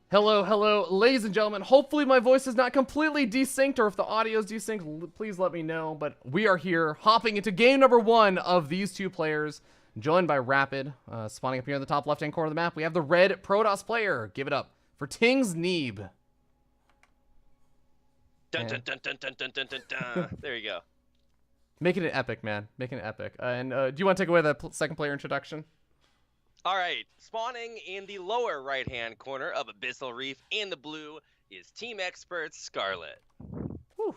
Hello, hello, ladies and gentlemen. Hopefully my voice is not completely desynced, or if the audio is desynced, please let me know. But we are here, hopping into game number 1 of these two players, joined by Rapid. Spawning up here in the top left-hand corner of the map, we have the red Protoss player. Give it up for Ting's Neeb. Dun, dun, dun, dun, dun, dun, dun, dun, dun. There you go. Making it epic, man. Making it epic. Do you want to take away the second player introduction? All right, spawning in the lower right-hand corner of Abyssal Reef in the blue is Team Expert Scarlett. Whew.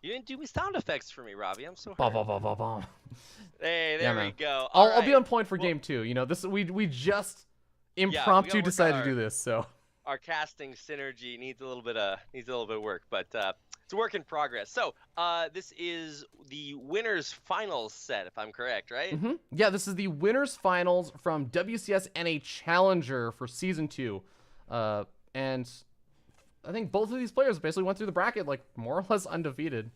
You didn't do sound effects for me, Robbie. I'm so Bah, hurt. bah, bah, bah, bah. Hey, there we go. I'll be on point for game 2. You know, this we just impromptu decided to do this, so our casting synergy needs a little bit of work, but it's a work in progress. So this is the winners finals set, if I'm correct, right? Mm-hmm. Yeah, this is the winners finals from WCS and a challenger for season 2, and I think both of these players basically went through the bracket like more or less undefeated.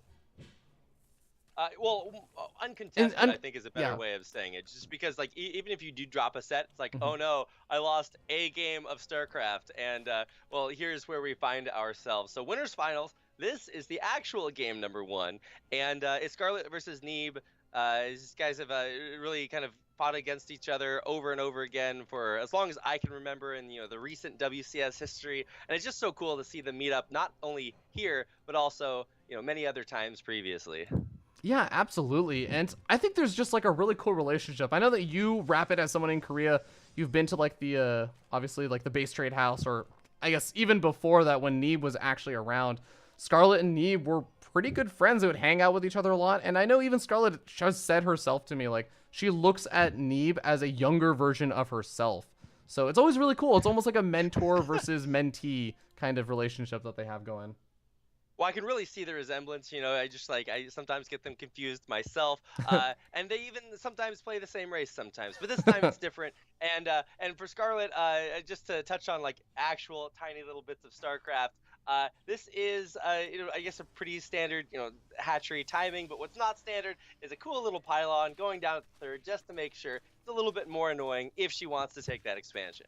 Uncontested, I think, is a better way of saying it. Just because, like, even if you do drop a set, it's like, oh no, I lost a game of StarCraft, and well, here's where we find ourselves. So winners finals. This is the actual game number 1, and it's Scarlett versus Neeb. These guys have really kind of fought against each other over and over again for as long as I can remember in the recent WCS history, and it's just so cool to see them meet up not only here but also many other times previously. Yeah, absolutely. And I think there's just like a really cool relationship. I know that you, Rapid, as someone in Korea, you've been to like the obviously like the base trade house, or I guess even before that when Neeb was actually around. Scarlett and Neeb were pretty good friends. They would hang out with each other a lot. And I know even Scarlett has said herself to me, like, she looks at Neeb as a younger version of herself. So it's always really cool. It's almost like a mentor versus mentee kind of relationship that they have going. Well, I can really see the resemblance. I sometimes get them confused myself, and they even sometimes play the same race sometimes. But this time it's different. And for Scarlett, just to touch on like actual tiny little bits of StarCraft, this is I guess a pretty standard hatchery timing. But what's not standard is a cool little pylon going down at the third just to make sure it's a little bit more annoying if she wants to take that expansion.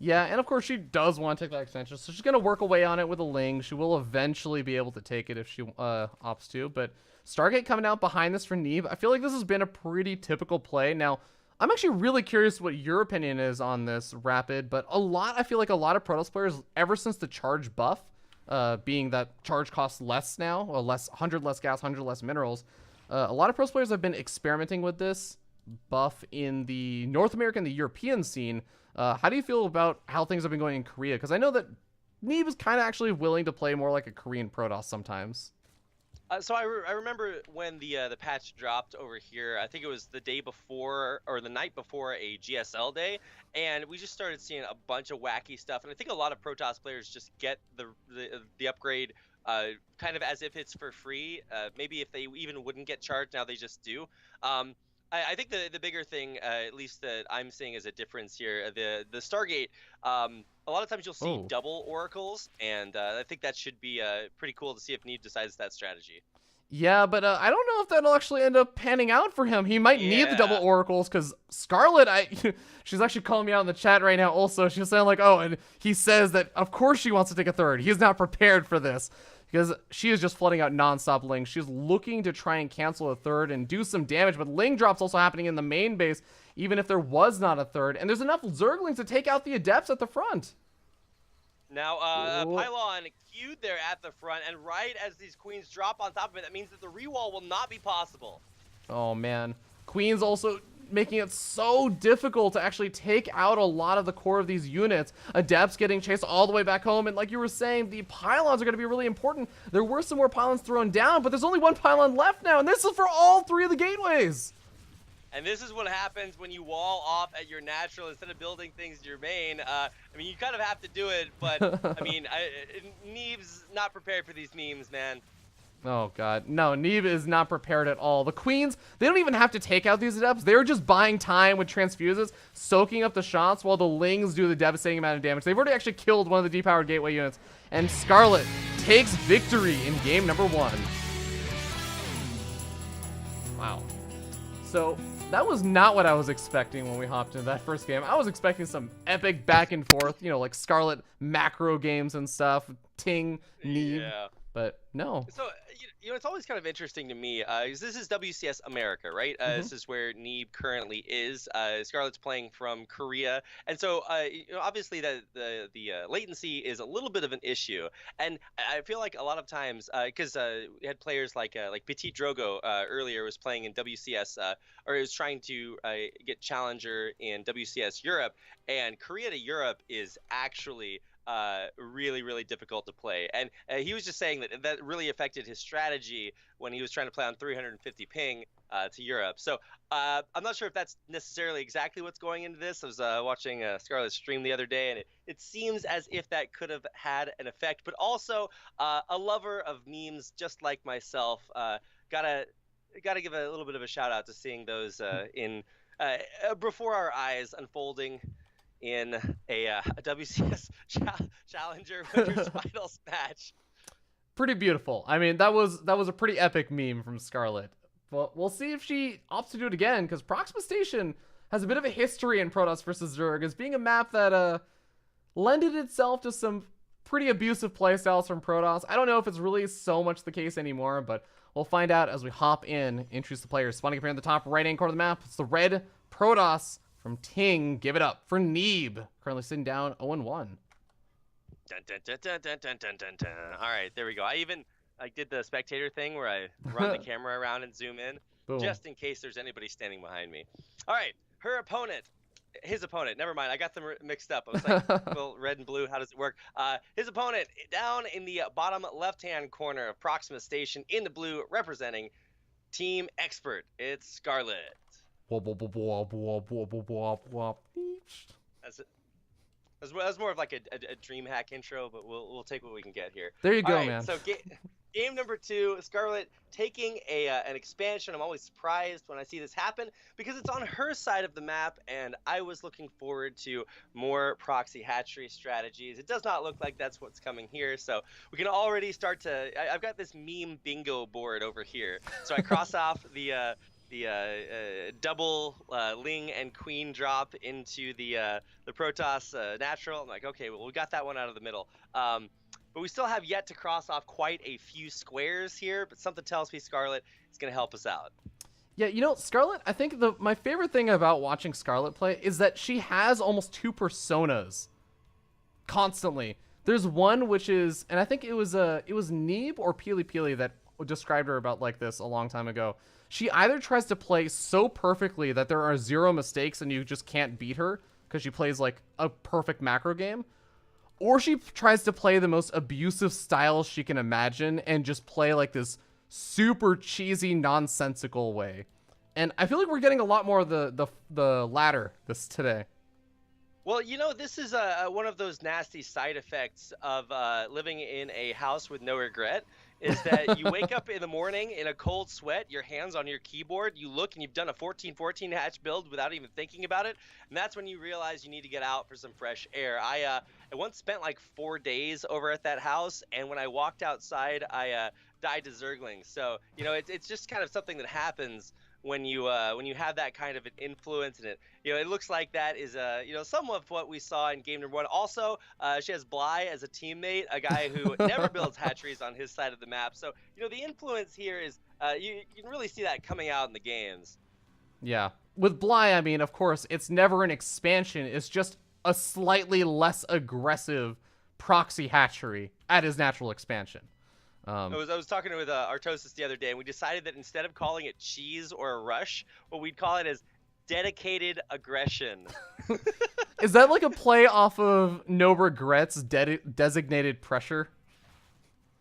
Yeah, and of course she does want to take that extension, so she's going to work away on it with a Ling. She will eventually be able to take it if she opts to, but Stargate coming out behind this for Neeb. I feel like this has been a pretty typical play. Now, I'm actually really curious what your opinion is on this, Rapid, but I feel like a lot of Protoss players, ever since the charge buff, being that charge costs less now, or 100 less gas, 100 less minerals, a lot of Protoss players have been experimenting with this buff in the North American, the European scene. How do you feel about how things have been going in Korea? Because I know that Neeb is kind of actually willing to play more like a Korean Protoss sometimes. So I remember when the patch dropped over here. I think it was the day before or the night before a GSL day, and we just started seeing a bunch of wacky stuff. And I think a lot of Protoss players just get the upgrade kind of as if it's for free. Maybe if they even wouldn't get charged, now they just do. I think the bigger thing, at least that I'm seeing as a difference here, the Stargate, a lot of times you'll see double oracles, and I think that should be pretty cool to see if Neeb decides that strategy. Yeah, but I don't know if that'll actually end up panning out for him. He might need the double oracles, because Scarlett, she's actually calling me out in the chat right now also. She's saying like, oh, and he says that of course she wants to take a third. He's not prepared for this, because she is just flooding out nonstop Ling. She's looking to try and cancel a third and do some damage, but Ling drops also happening in the main base, even if there was not a third. And there's enough Zerglings to take out the Adepts at the front. Now, a pylon queued there at the front, and right as these queens drop on top of it, that means that the rewall will not be possible. Oh, man. Queens also making it so difficult to actually take out a lot of the core of these units. Adepts getting chased all the way back home, and like you were saying, the pylons are going to be really important. There were some more pylons thrown down, but there's only one pylon left now, and this is for all 3 of the gateways. And this is what happens when you wall off at your natural instead of building things your main. I mean, you kind of have to do it, but I mean, Neeb's not prepared for these memes, man. Oh, God. No, Neeb is not prepared at all. The Queens, they don't even have to take out these Adepts. They're just buying time with transfuses, soaking up the shots while the Lings do the devastating amount of damage. They've already actually killed one of the depowered gateway units. And Scarlett takes victory in game number 1. Wow. So That was not what I was expecting when we hopped into that first game. I was expecting some epic back and forth, like Scarlett macro games and stuff, Ting, Neeb, Yeah. but no. So, it's always kind of interesting to me. 'Cause this is WCS America, right? This is where Neeb currently is. Scarlett's playing from Korea, and so obviously the latency is a little bit of an issue. And I feel like a lot of times, because we had players like Petit Drogo earlier was playing in WCS, or he was trying to get Challenger in WCS Europe, and Korea to Europe is actually really, really difficult to play. And he was just saying that really affected his strategy when he was trying to play on 350 ping to Europe. So I'm not sure if that's necessarily exactly what's going into this. I was watching Scarlett's stream the other day, and it seems as if that could have had an effect. But also, a lover of memes just like myself, gotta give a little bit of a shout out to seeing those in before our eyes unfolding in a WCS Challenger Winners Finals match. Pretty beautiful. I mean, that was a pretty epic meme from Scarlett. Well, we'll see if she opts to do it again, because Proxima Station has a bit of a history in Protoss versus Zerg as being a map that lended itself to some pretty abusive playstyles from Protoss. I don't know if it's really so much the case anymore, but we'll find out as we hop in, introduce the players. Spawning up here in the top right-hand corner of the map, it's the red Protoss from Ting. Give it up for Neeb, currently sitting down 0-1. Dun, dun, dun, dun, dun, dun, dun, dun, dun. All right, there we go. I did the spectator thing where I run the camera around and zoom in, Boom. just in case there's anybody standing behind me. All right, his opponent. Never mind, I got them mixed up. I was like, well, red and blue, how does it work? His opponent down in the bottom left-hand corner of Proxima Station in the blue, representing Team Expert. It's Scarlett. That's more of like a dream hack intro, but we'll take what we can get here. There you go, All right, man. So game number 2, Scarlett taking an expansion. I'm always surprised when I see this happen because it's on her side of the map, and I was looking forward to more proxy hatchery strategies. It does not look like that's what's coming here, so we can already start to. I've got this meme bingo board over here, so I cross off the double Ling and Queen drop into the Protoss natural. I'm like, okay, well, we got that one out of the middle. But we still have yet to cross off quite a few squares here, but something tells me Scarlett is going to help us out. Yeah, Scarlett, I think my favorite thing about watching Scarlett play is that she has almost 2 personas constantly. There's one which is, and I think it was Neeb or Peely Peely that described her about like this a long time ago. She either tries to play so perfectly that there are 0 mistakes and you just can't beat her because she plays like a perfect macro game, or she tries to play the most abusive style she can imagine and just play like this super cheesy, nonsensical way. And I feel like we're getting a lot more of the latter today. Well, this is one of those nasty side effects of living in a house with no regret, is that you wake up in the morning in a cold sweat, your hands on your keyboard, you look and you've done a 14-14 hatch build without even thinking about it, and that's when you realize you need to get out for some fresh air. I once spent like 4 days over at that house, and when I walked outside, I died to Zerglings. So, it's just kind of something that happens when you have that kind of an influence, and it looks like that is some of what we saw in game number 1. Also, she has Bly as a teammate, a guy who never builds hatcheries on his side of the map. So the influence here is you can really see that coming out in the games. Yeah, with Bly, I mean, of course, it's never an expansion. It's just a slightly less aggressive proxy hatchery at his natural expansion. I was talking with Artosis the other day, and we decided that instead of calling it cheese or a rush, what we'd call it is dedicated aggression. Is that like a play off of No Regrets designated pressure?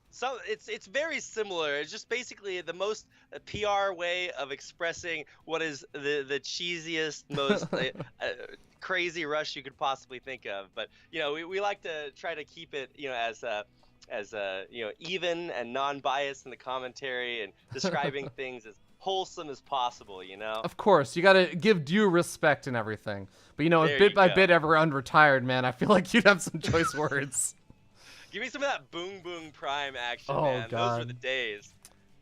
So it's very similar. It's just basically the most PR way of expressing what is the cheesiest, most crazy rush you could possibly think of. But we like to try to keep it as even and non-biased in the commentary and describing things as wholesome as possible. Of course, you gotta give due respect and everything. But if bit by bit everyone retired, man, I feel like you'd have some choice words. Give me some of that boom boom prime action, oh, man. God. Those were the days.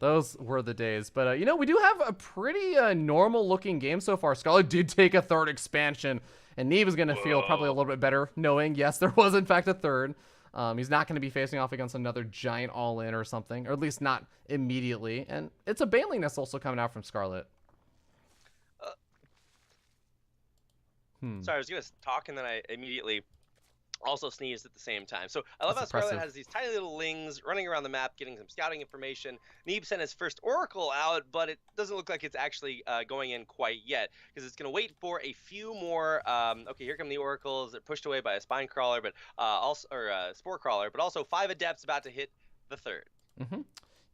Those were the days. But, you know, we do have a pretty normal-looking game so far. Scarlett did take a third expansion, and Neeb is going to feel probably a little bit better knowing, yes, there was, in fact, a third. He's not going to be facing off against another giant all-in or something, or at least not immediately. And it's a Baneling that's also coming out from Scarlett. Sorry, I was going to talk, and then I immediately also sneezed at the same time. So I love how Scarlett has these tiny little lings running around the map, getting some scouting information. Neeb sent his first Oracle out, but it doesn't look like it's actually going in quite yet, because it's going to wait for a few more. Okay, here come the Oracles. They're pushed away by a Spine Crawler, but Spore Crawler, but also 5 Adepts about to hit the third.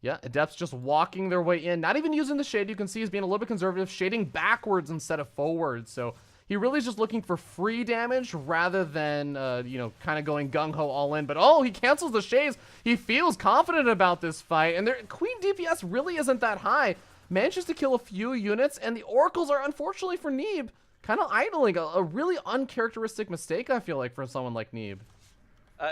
Yeah, Adepts just walking their way in, not even using the shade. You can see he's being a little bit conservative, shading backwards instead of forwards. So he really is just looking for free damage rather than, you know, kind of going gung-ho all in. But, oh, he cancels the shades. He feels confident about this fight. And their Queen DPS really isn't that high. Manages to kill a few units. And the Oracles are, unfortunately for Neeb, kind of idling. A really uncharacteristic mistake, I feel like, for someone like Neeb.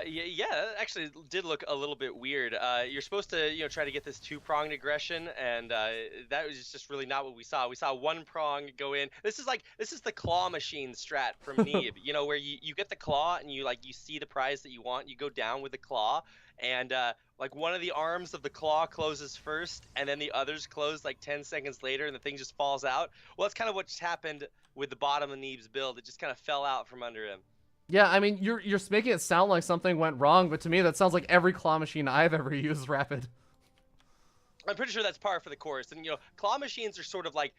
Yeah, that actually did look a little bit weird. You're supposed to, you know, try to get this 2-pronged aggression, and that was just really not what we saw. We saw 1 prong go in. This is the claw machine strat from Neeb, you know, where you get the claw and you see the prize that you want, you go down with the claw, and like one of the arms of the claw closes first, and then the others close like 10 seconds later, and the thing just falls out. Well, that's kind of what just happened with the bottom of Neeb's build. It just kind of fell out from under him. Yeah, I mean, you're making it sound like something went wrong, but to me that sounds like every claw machine I've ever used, Rapid. I'm pretty sure that's par for the course. And, you know, claw machines are sort of like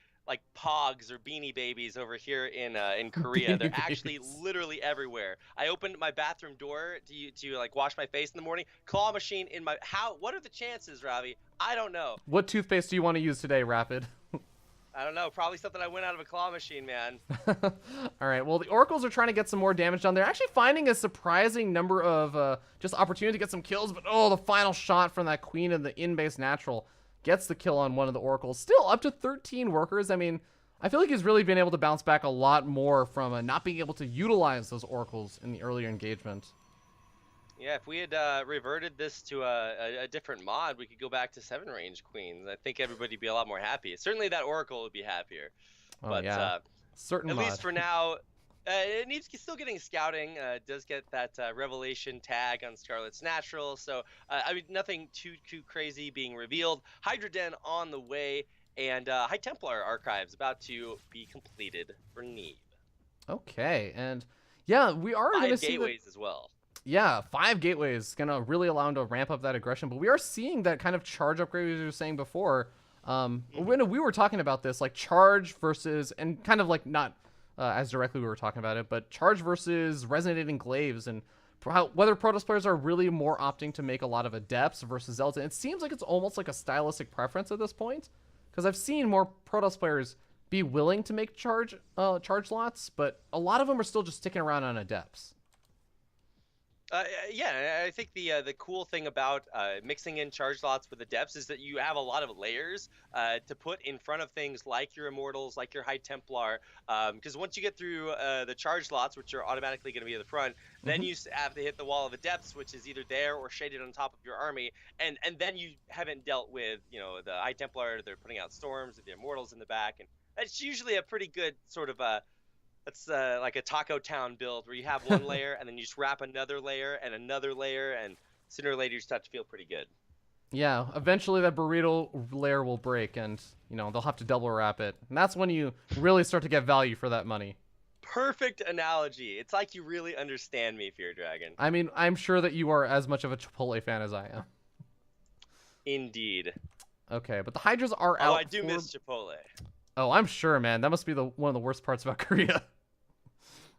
Pogs or Beanie Babies over here in Korea. They're actually literally everywhere. I opened my bathroom door to like wash my face in the morning. Claw machine in my what are the chances, Ravi? I don't know. What toothpaste do you want to use today, Rapid? I don't know. Probably something I went out of a claw machine, man. All right. Well, the Oracles are trying to get some more damage done. They're actually finding a surprising number of just opportunity to get some kills. But, oh, the final shot from that Queen of the in-base natural gets the kill on one of the Oracles. Still up to 13 workers. I mean, I feel like he's really been able to bounce back a lot more from not being able to utilize those Oracles in the earlier engagement. Yeah, if we had reverted this to a different mod, we could go back to 7-range queens. I think everybody would be a lot more happy. Certainly that Oracle would be happier. Oh, but yeah. Certain at mod. least for now, Neeb's still getting scouting. Does get that revelation tag on Scarlett's natural. So, I mean, nothing too crazy being revealed. Hydra Den on the way, and High Templar archives about to be completed for Neeb. Okay, and yeah, we are going to see gateways as well. Yeah, 5 gateways gonna really allow him to ramp up that aggression. But we are seeing that kind of charge upgrade we were saying before. When we were talking about this, like charge versus, and kind of like not as directly we were talking about it, but charge versus resonating glaives, and whether Protoss players are really more opting to make a lot of Adepts versus Zealots. And it seems like it's almost like a stylistic preference at this point, because I've seen more Protoss players be willing to make charge lots, but a lot of them are still just sticking around on Adepts. Yeah, I think the cool thing about mixing in charge lots with Adepts is that you have a lot of layers to put in front of things like your Immortals, like your High Templar, because once you get through the charge lots, which are automatically going to be at the front, then you have to hit the wall of Adepts, which is either there or shaded on top of your army, and then you haven't dealt with, you know, the High Templar. They're putting out storms with the Immortals in the back, and it's usually a pretty good sort of It's like a Taco Town build where you have one layer and then you just wrap another layer, and sooner or later you start to feel pretty good. Yeah, eventually that burrito layer will break, and you know they'll have to double wrap it, and that's when you really start to get value for that money. Perfect analogy. It's like you really understand me, Fear Dragon. I mean, I'm sure that you are as much of a Chipotle fan as I am. Indeed. Okay, but the Hydras are out. Oh, I do miss Chipotle. Oh, I'm sure, man. That must be one of the worst parts about Korea.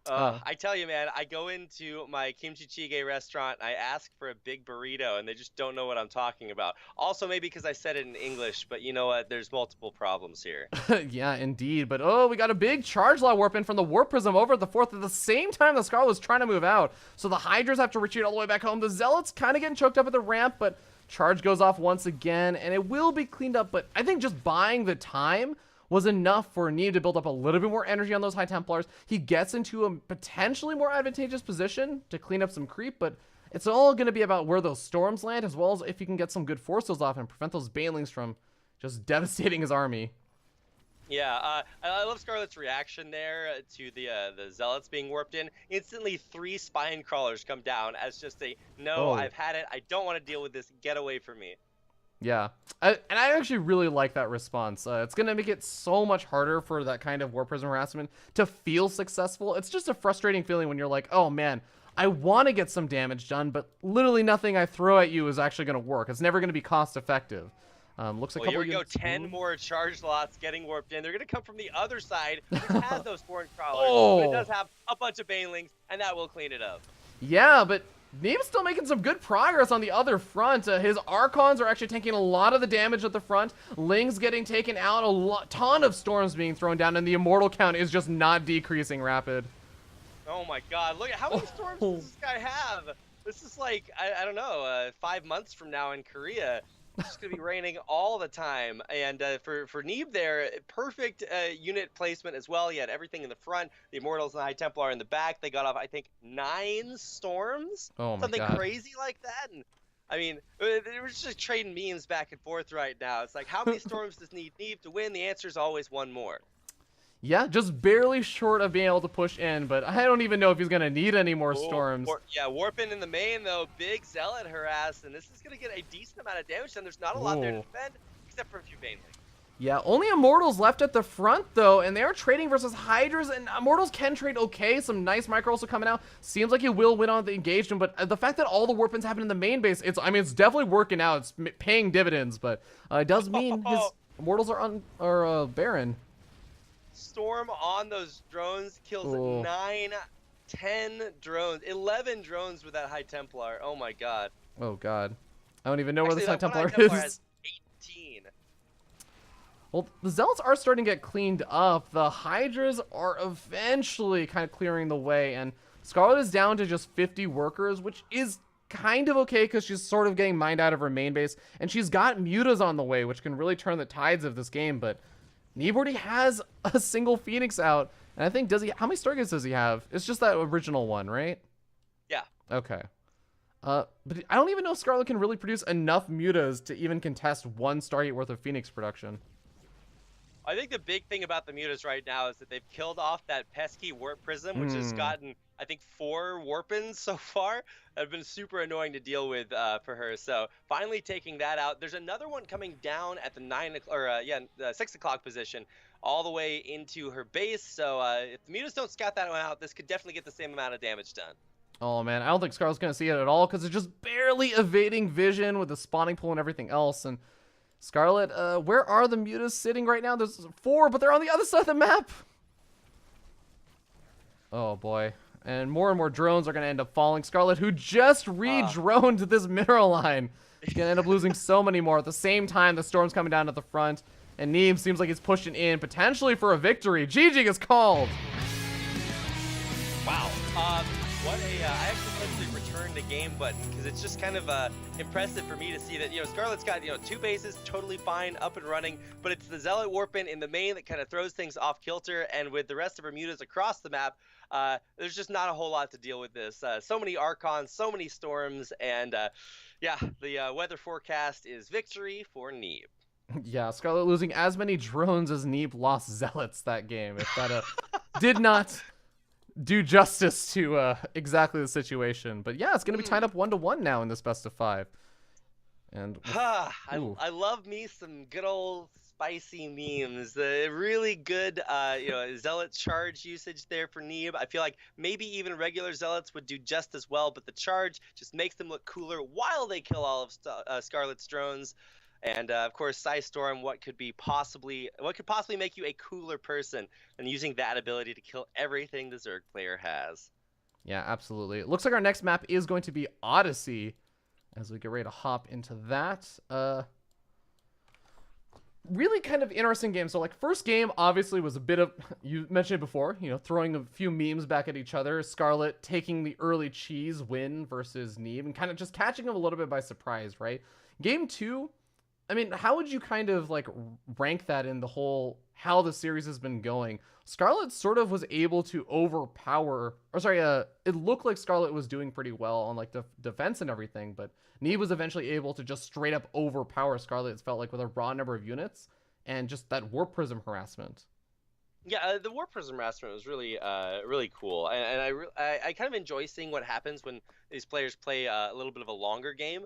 I tell you, man, I go into my kimchi jjigae restaurant, I ask for a big burrito, and they just don't know what I'm talking about. Also, maybe because I said it in English, but you know what? There's multiple problems here. Yeah, indeed. But, oh, we got a big charge law warp in from the Warp Prism over at the 4th at the same time the Scarlet was trying to move out. So the Hydras have to retreat all the way back home. The Zealots kind of getting choked up at the ramp, but charge goes off once again, and it will be cleaned up. But I think just buying the time was enough for Neeb to build up a little bit more energy on those High Templars. He gets into a potentially more advantageous position to clean up some creep, but it's all going to be about where those storms land, as well as if you can get some good force those off and prevent those Banelings from just devastating his army. Yeah, I love Scarlett's reaction there to the Zealots being warped in. Instantly, 3 spine crawlers come down as just a, no, Oh. I've had it. I don't want to deal with this. Get away from me. Yeah, and I actually really like that response. It's going to make it so much harder for that kind of Warp Prism harassment to feel successful. It's just a frustrating feeling when you're like, oh man, I want to get some damage done, but literally nothing I throw at you is actually going to work. It's never going to be cost effective. Looks like Well, here we go. 10 more charge lots getting warped in. They're going to come from the other side, which has those foreign crawlers, but it does have a bunch of banelings, and that will clean it up. Yeah, but Neeb's still making some good progress on the other front. His Archons are actually taking a lot of the damage at the front. Ling's getting taken out, ton of storms being thrown down, and the immortal count is just not decreasing rapid. Oh my god, look at how many storms does this guy have? This is like, I don't know, 5 months from now in Korea. It's just going to be raining all the time. And for Neeb there, perfect unit placement as well. He had everything in the front. The Immortals and the High Templar in the back. They got off, I think, 9 storms. Oh my Something God. crazy like that. And I mean, we're just trading memes back and forth right now. It's like, how many storms does Neeb to win? The answer is always 1 more. Yeah, just barely short of being able to push in, but I don't even know if he's going to need any more storms. Warping in the main, though. Big Zealot harass, and this is going to get a decent amount of damage, and there's not a lot there to defend, except for a few banelings. Yeah, only Immortals left at the front, though, and they are trading versus Hydras, and Immortals can trade okay. Some nice micro also coming out. Seems like he will win on the engagement, but the fact that all the warp-ins happen in the main base, it's definitely working out. It's paying dividends, but it does mean his Immortals are barren. Storm on those drones kills 9, 10 drones, 11 drones with that High Templar. Oh my god. Oh god. I don't even know where this High Templar is. Has 18. Well, the Zealots are starting to get cleaned up. The Hydras are eventually kind of clearing the way, and Scarlett is down to just 50 workers, which is kind of okay because she's sort of getting mined out of her main base, and she's got mutas on the way, which can really turn the tides of this game, but Neeb already has a single Phoenix out, and I think, how many Stargates does he have? It's just that original one, right? Yeah. Okay. But I don't even know if Scarlett can really produce enough mutas to even contest 1 Stargate worth of Phoenix production. I think the big thing about the mutas right now is that they've killed off that pesky warp prism, which has gotten, I think, 4 warp-ins so far. That have been super annoying to deal with for her. So finally taking that out. There's another one coming down at the 6 o'clock position, all the way into her base. So if the mutas don't scout that one out, this could definitely get the same amount of damage done. Oh man, I don't think Scarlett's gonna see it at all because it's just barely evading vision with the spawning pool and everything else. And Scarlett, where are the mutas sitting right now? There's 4, but they're on the other side of the map. Oh boy. And more drones are going to end up falling. Scarlett, who just re-droned this mineral line, is going to end up losing so many more. At the same time, the storm's coming down at the front. And Neeb seems like he's pushing in, potentially for a victory. GG is called. Wow. I actually pressed the return to game button because it's just kind of impressive for me to see that, Scarlett's got, 2 bases totally fine, up and running, but it's the Zealot warp-in in the main that kind of throws things off kilter, and with the rest of her mutas across the map, there's just not a whole lot to deal with this. So many Archons, so many storms, and the weather forecast is victory for Neeb. Yeah, Scarlett losing as many drones as Neeb lost Zealots that game. If that did not do justice to exactly the situation. But yeah, it's going to be tied up 1-1 now in this best of 5. And I love me some good old spicy memes. Really good, Zealot charge usage there for Neeb. I feel like maybe even regular Zealots would do just as well, but the charge just makes them look cooler while they kill all of Scarlett's drones. And of course, Psystorm, what could possibly make you a cooler person than using that ability to kill everything the Zerg player has? Yeah, absolutely. It looks like our next map is going to be Odyssey, as we get ready to hop into that. Really kind of interesting game. So like first game obviously was a bit of, you mentioned it before, throwing a few memes back at each other. Scarlett taking the early cheese win versus Neeb and kind of just catching him a little bit by surprise, right? Game 2, I mean, how would you kind of like rank that in the whole how the series has been going? Scarlett sort of was able to overpower, or sorry, it looked like Scarlett was doing pretty well on like the defense and everything, but Neeb was eventually able to just straight up overpower Scarlett. It felt like with a raw number of units and just that warp prism harassment. Yeah, the War Prism harassment was really, really cool, and I kind of enjoy seeing what happens when these players play a little bit of a longer game.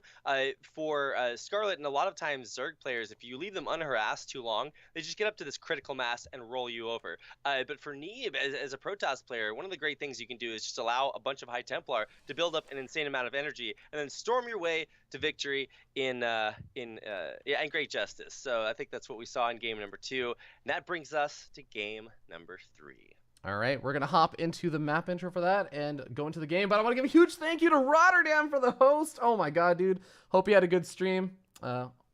For Scarlet and a lot of times Zerg players, if you leave them unharassed too long, they just get up to this critical mass and roll you over. But for Neeb, as a Protoss player, one of the great things you can do is just allow a bunch of High Templar to build up an insane amount of energy, and then storm your way to victory in great justice. So I think that's what we saw in game number 2, and that brings us to game number 3. All right, we're going to hop into the map intro for that and go into the game. But I want to give a huge thank you to Rotterdam for the host. Oh my God, dude. Hope you had a good stream.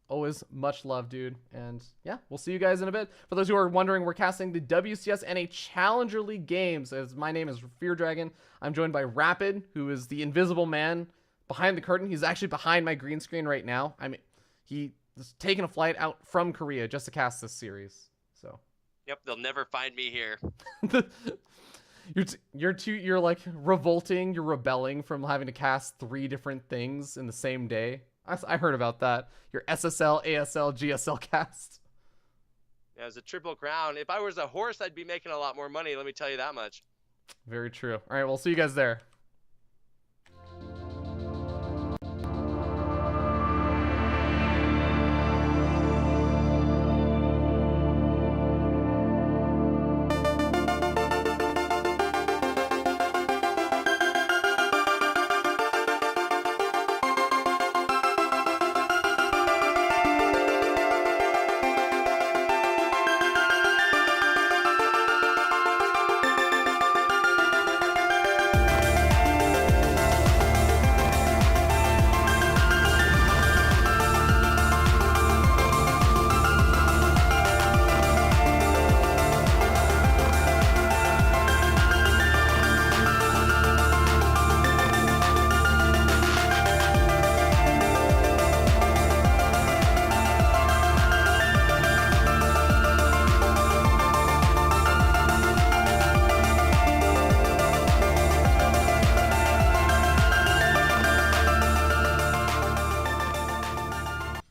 Always much love, dude. And yeah, we'll see you guys in a bit. For those who are wondering, we're casting the WCS and a Challenger League games. As my name is Fear Dragon. I'm joined by Rapid, who is the invisible man behind the curtain. He's actually behind my green screen right now. I mean, he is taking a flight out from Korea just to cast this series. So. Yep, they'll never find me here. You're like revolting, you're rebelling from having to cast 3 different things in the same day. I heard about that. Your SSL, ASL, GSL cast. Yeah, it's a triple crown. If I was a horse, I'd be making a lot more money, let me tell you that much. Very true. All right, we'll see you guys there.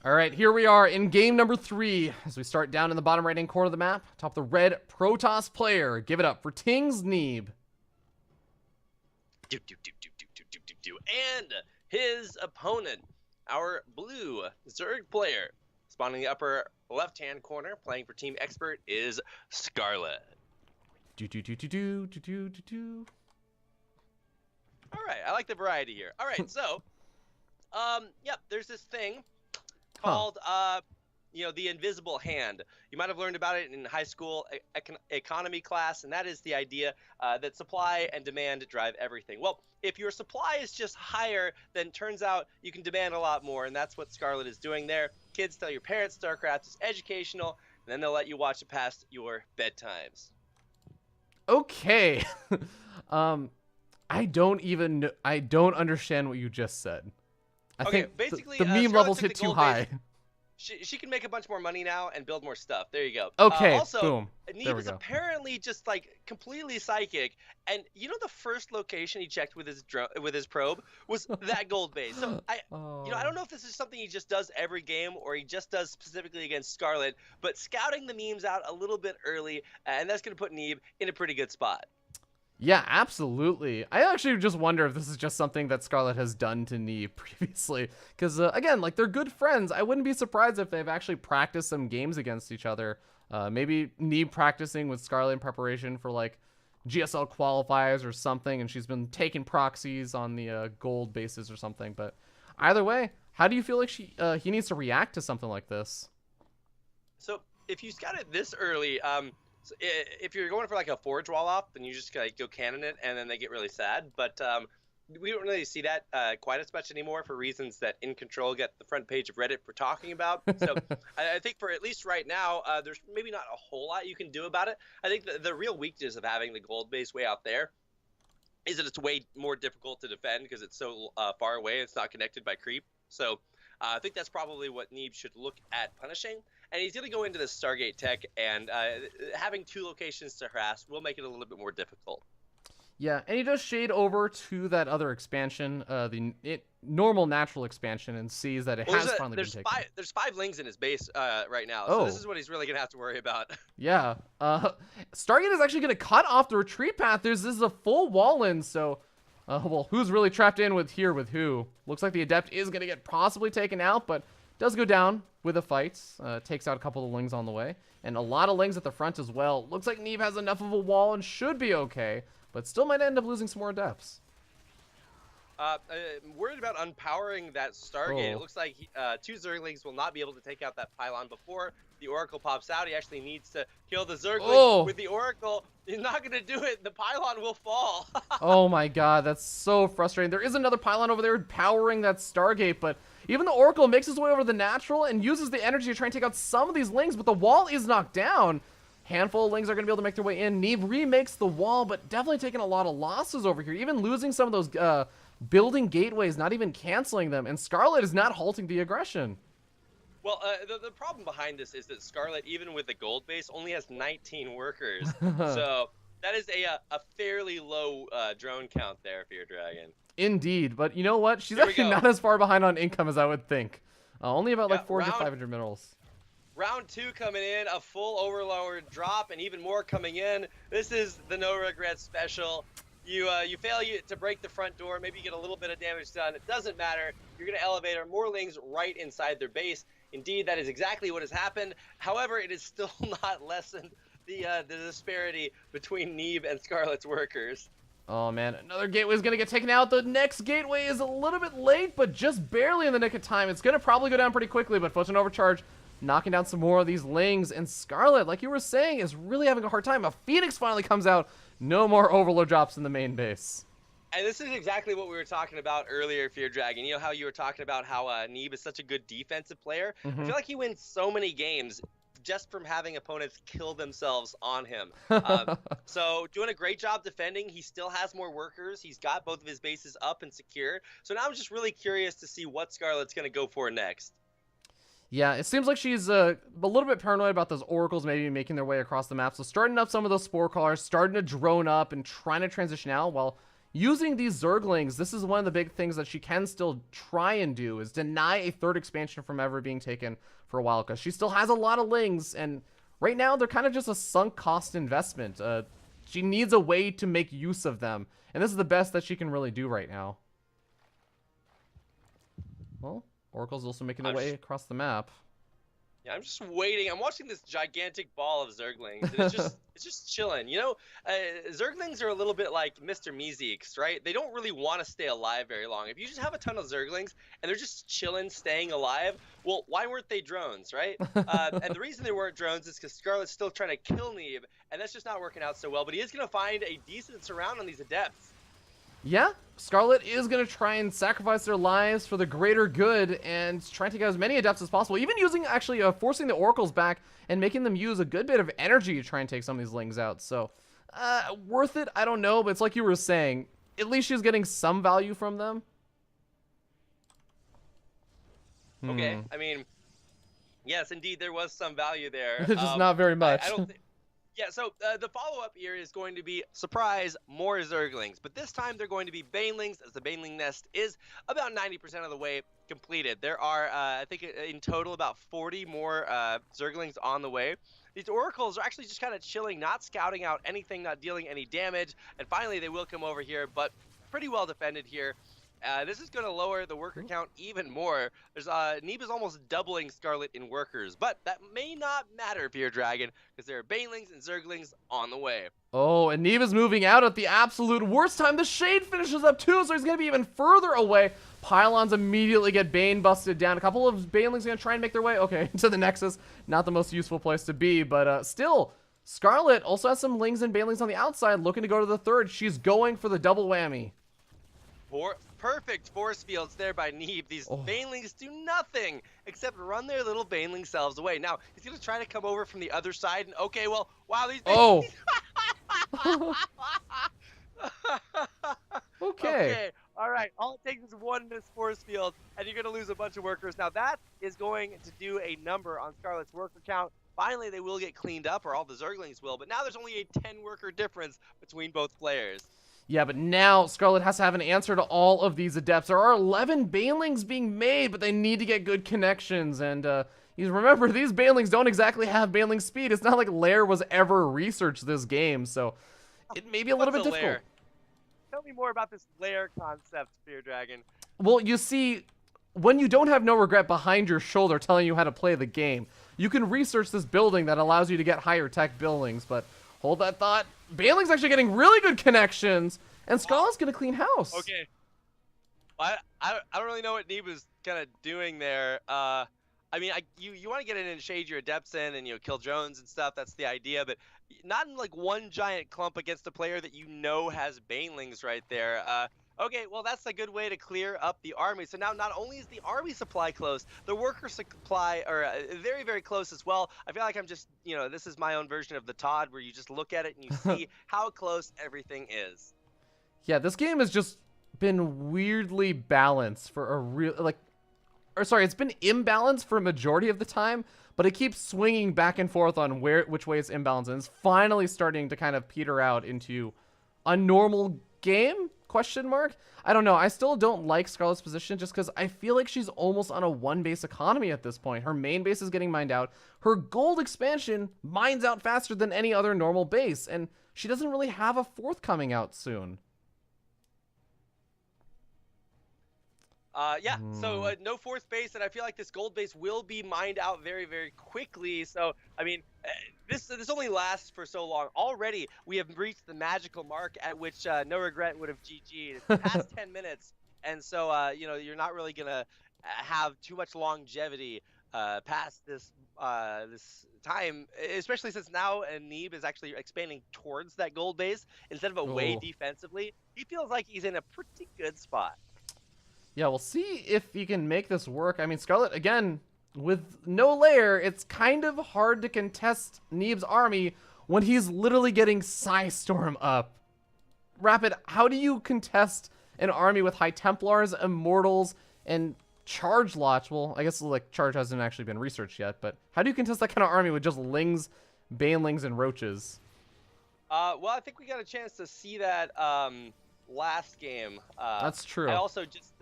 All right, here we are in game number 3 as we start down in the bottom right-hand corner of the map. Top the red Protoss player. Give it up for Ting's Neeb. And his opponent, our blue Zerg player, spawning in the upper left-hand corner, playing for Team Expert, is Scarlett. Do do do do do do do do do. All right, I like the variety here. All right, so, yep, there's this thing called, the invisible hand. You might have learned about it in high school economy class, and that is the idea that supply and demand drive everything. Well, if your supply is just higher, then turns out you can demand a lot more, and that's what Scarlett is doing there. Kids, tell your parents StarCraft is educational, and then they'll let you watch it past your bedtimes. Okay. I don't understand what you just said. I think basically, the meme levels hit too high. She can make a bunch more money now and build more stuff. There you go. Okay, also, boom. Neeb is apparently just like completely psychic, and you know the first location he checked with his probe was that gold base. So I don't know if this is something he just does every game or he just does specifically against Scarlett, but scouting the memes out a little bit early, and that's gonna put Neeb in a pretty good spot. Yeah, absolutely. I actually just wonder if this is just something that Scarlett has done to Neeb previously. Because, again, like, they're good friends. I wouldn't be surprised if they've actually practiced some games against each other. Maybe Neeb practicing with Scarlett in preparation for, like, GSL qualifiers or something, and she's been taking proxies on the gold bases or something. But either way, how do you feel like he needs to react to something like this? So, if you scout it this early, so if you're going for like a forge wall up, then you just like go cannon it, and then they get really sad. But we don't really see that quite as much anymore for reasons that In Control get the front page of Reddit for talking about. So I think for at least right now, there's maybe not a whole lot you can do about it. I think the real weakness of having the gold base way out there is that it's way more difficult to defend because it's so far away. It's not connected by creep. So I think that's probably what Neeb should look at punishing. And he's going to go into the Stargate tech, and having 2 locations to harass will make it a little bit more difficult. Yeah, and he does shade over to that other expansion, the normal natural expansion, and sees that it has finally been taken. There's 5 lings in his base right now, Oh. so this is what he's really going to have to worry about. Yeah. Stargate is actually going to cut off the retreat path. This is a full wall in, so... well, who's really trapped in with who? Looks like the Adept is going to get possibly taken out, but does go down with a fight. Takes out a couple of lings on the way. And a lot of lings at the front as well. Looks like Neeb has enough of a wall and should be okay, but still might end up losing some more Adepts. I'm worried about unpowering that Stargate. Oh. It looks like 2 Zerglings will not be able to take out that pylon before the Oracle pops out. He actually needs to kill the Zergling. Oh. With the Oracle, he's not going to do it. The pylon will fall. Oh my god, that's so frustrating. There is another pylon over there powering that Stargate, but even the Oracle makes his way over the natural and uses the energy to try and take out some of these lings, but the wall is knocked down. Handful of lings are going to be able to make their way in. Neeb remakes the wall, but definitely taking a lot of losses over here, even losing some of those building gateways, not even canceling them, and Scarlett is not halting the aggression. Well, the problem behind this is that Scarlett, even with the gold base, only has 19 workers. So that is a fairly low drone count there for your Dragon. Indeed, but you know what? She's Here we actually go. not as far behind on income as I would think. Only about like 400 to round- 500 minerals. Round 2 coming in, a full overlord drop, and even more coming in. This is the no regrets special. You fail to break the front door, maybe you get a little bit of damage done. It doesn't matter. You're going to elevate more lings right inside their base. Indeed, that is exactly what has happened. However, it is still not lessened the disparity between Neeb and Scarlett's workers. Oh man, another gateway is going to get taken out. The next gateway is a little bit late, but just barely in the nick of time. It's going to probably go down pretty quickly, but Photon Overcharge knocking down some more of these lings. And Scarlett, like you were saying, is really having a hard time. A Phoenix finally comes out. No more Overlord drops in the main base. And this is exactly what we were talking about earlier, Fear Dragon. You know how you were talking about how Neeb is such a good defensive player? I feel like he wins so many games just from having opponents kill themselves on him. So doing a great job defending. He still has more workers. He's got both of his bases up and secure. So now I'm just really curious to see what Scarlett's going to go for next. Yeah, it seems like she's a little bit paranoid about those oracles maybe making their way across the map. So starting up some of those spore callers, starting to drone up and trying to transition out while using these Zerglings. This is one of the big things that she can still try and do, is deny a 3rd expansion from ever being taken for a while, because she still has a lot of lings, and right now they're kind of just a sunk cost investment. She needs a way to make use of them, and this is the best that she can really do right now. Well, Oracle's also making their way across the map. Yeah, I'm just waiting. I'm watching this gigantic ball of Zerglings. And it's just chilling. You know, Zerglings are a little bit like Mr. Meeseeks, right? They don't really want to stay alive very long. If you just have a ton of Zerglings and they're just chilling, staying alive, well, why weren't they drones, right? And the reason they weren't drones is because Scarlett's still trying to kill Neeb, and that's just not working out so well. But he is going to find a decent surround on these Adepts. Yeah, Scarlett is going to try and sacrifice their lives for the greater good and try and take out as many Adepts as possible, even using, actually, forcing the Oracles back and making them use a good bit of energy to try and take some of these lings out. So, worth it? I don't know, but it's like you were saying, at least she's getting some value from them. Okay, I mean, yes, indeed, there was some value there. Just not very much. I don't think... Yeah, so the follow-up here is going to be, surprise, more Zerglings. But this time they're going to be Banelings, as the Baneling nest is about 90% of the way completed. There are, I think, in total about 40 more Zerglings on the way. These Oracles are actually just kind of chilling, not scouting out anything, not dealing any damage. And finally, they will come over here, but pretty well defended here. This is going to lower the worker count even more. There's Neeb is almost doubling Scarlett in workers, but that may not matter, Fear Dragon, because there are Banelings and Zerglings on the way. Oh, and Neeb is moving out at the absolute worst time. The Shade finishes up too, so he's going to be even further away. Pylons immediately get Bane busted down. A couple of Banelings going to try and make their way, okay, to the Nexus. Not the most useful place to be, but still, Scarlett also has some Lings and Banelings on the outside looking to go to the 3rd. She's going for the double whammy. Perfect force fields there by Neeb. These Banelings do nothing except run their little Baneling selves away. Now, he's going to try to come over from the other side, and okay, well, wow, these Banelings... Okay. All right, all it takes is one missed force field, and you're going to lose a bunch of workers. Now, that is going to do a number on Scarlett's worker count. Finally, they will get cleaned up, or all the Zerglings will, but now there's only a 10-worker difference between both players. Yeah, but now Scarlett has to have an answer to all of these adepts. There are 11 banelings being made, but they need to get good connections. And remember, these banelings don't exactly have baneling speed. It's not like Lair was ever researched this game, so it may be a little bit difficult. Lair? Tell me more about this Lair concept, Spear Dragon. Well, you see, when you don't have no regret behind your shoulder telling you how to play the game, you can research this building that allows you to get higher tech buildings, but hold that thought. Baneling's actually getting really good connections, and Scarlett's gonna clean house. Okay. I don't really know what Neeb was kind of doing there. I mean, you want to get in and shade your adepts in and, kill drones and stuff. That's the idea, but not in like one giant clump against a player that has banelings right there. Okay, well, that's a good way to clear up the army. So now not only is the army supply close, the worker supply are very, very close as well. I feel like I'm just, this is my own version of the Todd, where you just look at it and you see how close everything is. Yeah, this game has just been weirdly balanced for a real, it's been imbalanced for a majority of the time, but it keeps swinging back and forth on which way it's imbalanced, and it's finally starting to kind of peter out into a normal game? Question mark? I don't know. I still don't like Scarlett's position just because I feel like she's almost on a one-base economy at this point. Her main base is getting mined out. Her gold expansion mines out faster than any other normal base, and she doesn't really have a fourth coming out soon. Yeah, so no fourth base, and I feel like this gold base will be mined out very, very quickly. So, I mean, this only lasts for so long. Already, we have reached the magical mark at which No Regret would have GG'd. It's past 10 minutes, and so, you're not really going to have too much longevity past this this time, especially since now Neeb is actually expanding towards that gold base instead of away defensively. He feels like he's in a pretty good spot. Yeah, we'll see if he can make this work. I mean, Scarlett, again, with no Lair, it's kind of hard to contest Neeb's army when he's literally getting Psystorm up. Rapid, how do you contest an army with High Templars, Immortals, and Charge Lots? Well, I guess Charge hasn't actually been researched yet, but how do you contest that kind of army with just Lings, Banelings, and Roaches? Well, I think we got a chance to see that last game. That's true. I also just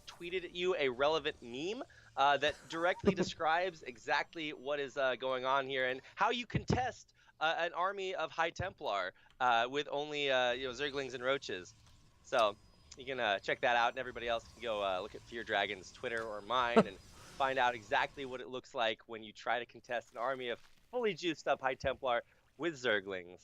tweeted at you a relevant meme that directly describes exactly what is going on here and how you contest an army of High Templar with only Zerglings and Roaches. So you can check that out, and everybody else can go look at Fear Dragon's Twitter or mine and find out exactly what it looks like when you try to contest an army of fully juiced up High Templar with Zerglings.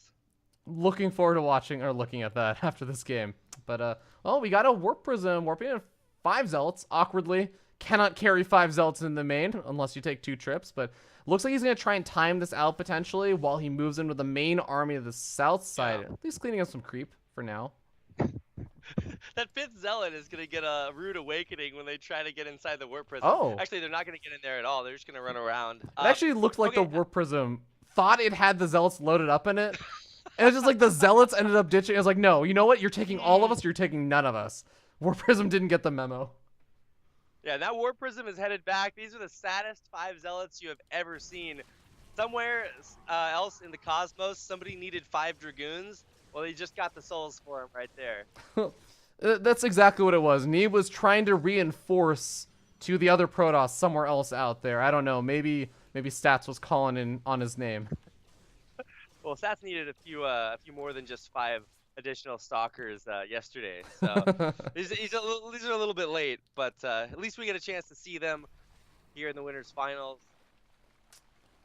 Looking forward to watching or looking at that after this game. But, well, we got a Warp Prism warping in 5 Zealots, awkwardly. Cannot carry 5 Zealots in the main unless you take 2 trips, but looks like he's going to try and time this out potentially while he moves into the main army of the south side. At least cleaning up some creep for now. That 5th Zealot is going to get a rude awakening when they try to get inside the Warp Prism. Oh. Actually, they're not going to get in there at all. They're just going to run around. It actually looked like the Warp Prism thought it had the Zealots loaded up in it. And it's just like the Zealots ended up ditching. I was like, no, you know what? You're taking all of us. You're taking none of us. Warp Prism didn't get the memo. Yeah, that Warp Prism is headed back. These are the saddest 5 Zealots you have ever seen. Somewhere else in the cosmos, somebody needed 5 Dragoons. Well, they just got the souls for him right there. That's exactly what it was. Neeb was trying to reinforce to the other Protoss somewhere else out there. I don't know. Maybe Stats was calling in on his name. Well, Stats needed a few more than just 5 additional stalkers yesterday, so these are a little bit late, but at least we get a chance to see them here in the winners finals.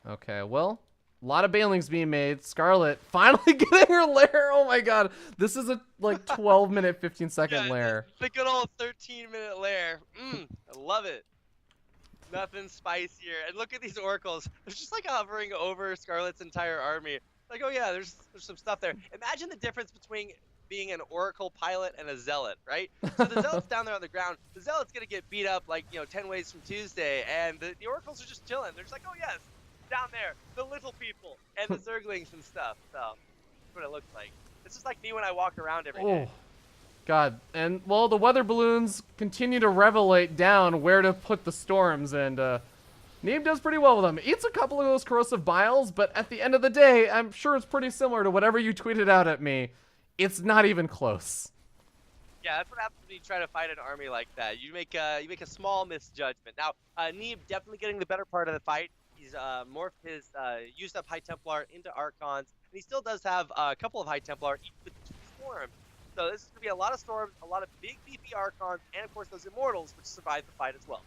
Okay, well, a lot of banelings being made. Scarlett finally getting her lair. Oh my god, this is a 12-minute, 15-second lair. The good old 13-minute lair. I love it. Nothing spicier. And look at these oracles. They're just hovering over Scarlett's entire army. Like, oh yeah, there's some stuff there. Imagine the difference between being an Oracle pilot and a Zealot, right? So the Zealot's down there on the ground. The Zealot's gonna get beat up 10 ways from Tuesday, and the Oracles are just chilling. They're just like, oh yes, down there, the little people and the Zerglings and stuff. So that's what it looks like. It's just like me when I walk around every day. God, and well, the weather balloons continue to revelate down where to put the storms, and Neeb does pretty well with them. Eats a couple of those corrosive biles, but at the end of the day, I'm sure it's pretty similar to whatever you tweeted out at me. It's not even close. Yeah, that's what happens when you try to fight an army like that. You make a small misjudgment. Now, Neeb definitely getting the better part of the fight. He's morphed his used up High Templar into Archons, and he still does have a couple of High Templar with Storm. So this is going to be a lot of Storms, a lot of big beefy Archons, and of course those Immortals, which survived the fight as well.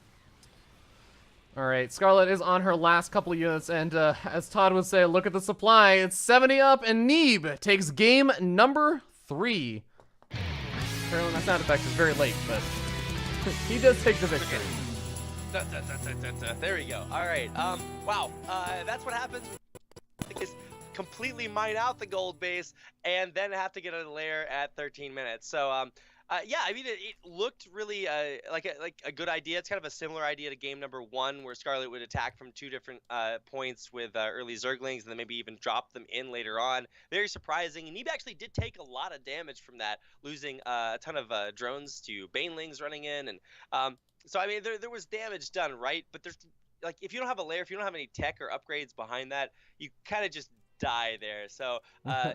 All right, Scarlett is on her last couple of units, and as Todd would say, look at the supply. It's 70 up, and Neeb takes game number 3. Apparently my sound effect is very late, but he does take the victory. There we go. All right. Wow. That's what happens. Is completely mine out the gold base and then have to get a lair at 13 minutes. So yeah, I mean, it looked really like a good idea. It's kind of a similar idea to game number 1, where Scarlett would attack from 2 different points with early Zerglings, and then maybe even drop them in later on. Very surprising. And Neeb actually did take a lot of damage from that, losing a ton of drones to Banelings running in. And so, I mean, there was damage done, right? But there's, like, if you don't have a lair, if you don't have any tech or upgrades behind that, you kind of just die there. So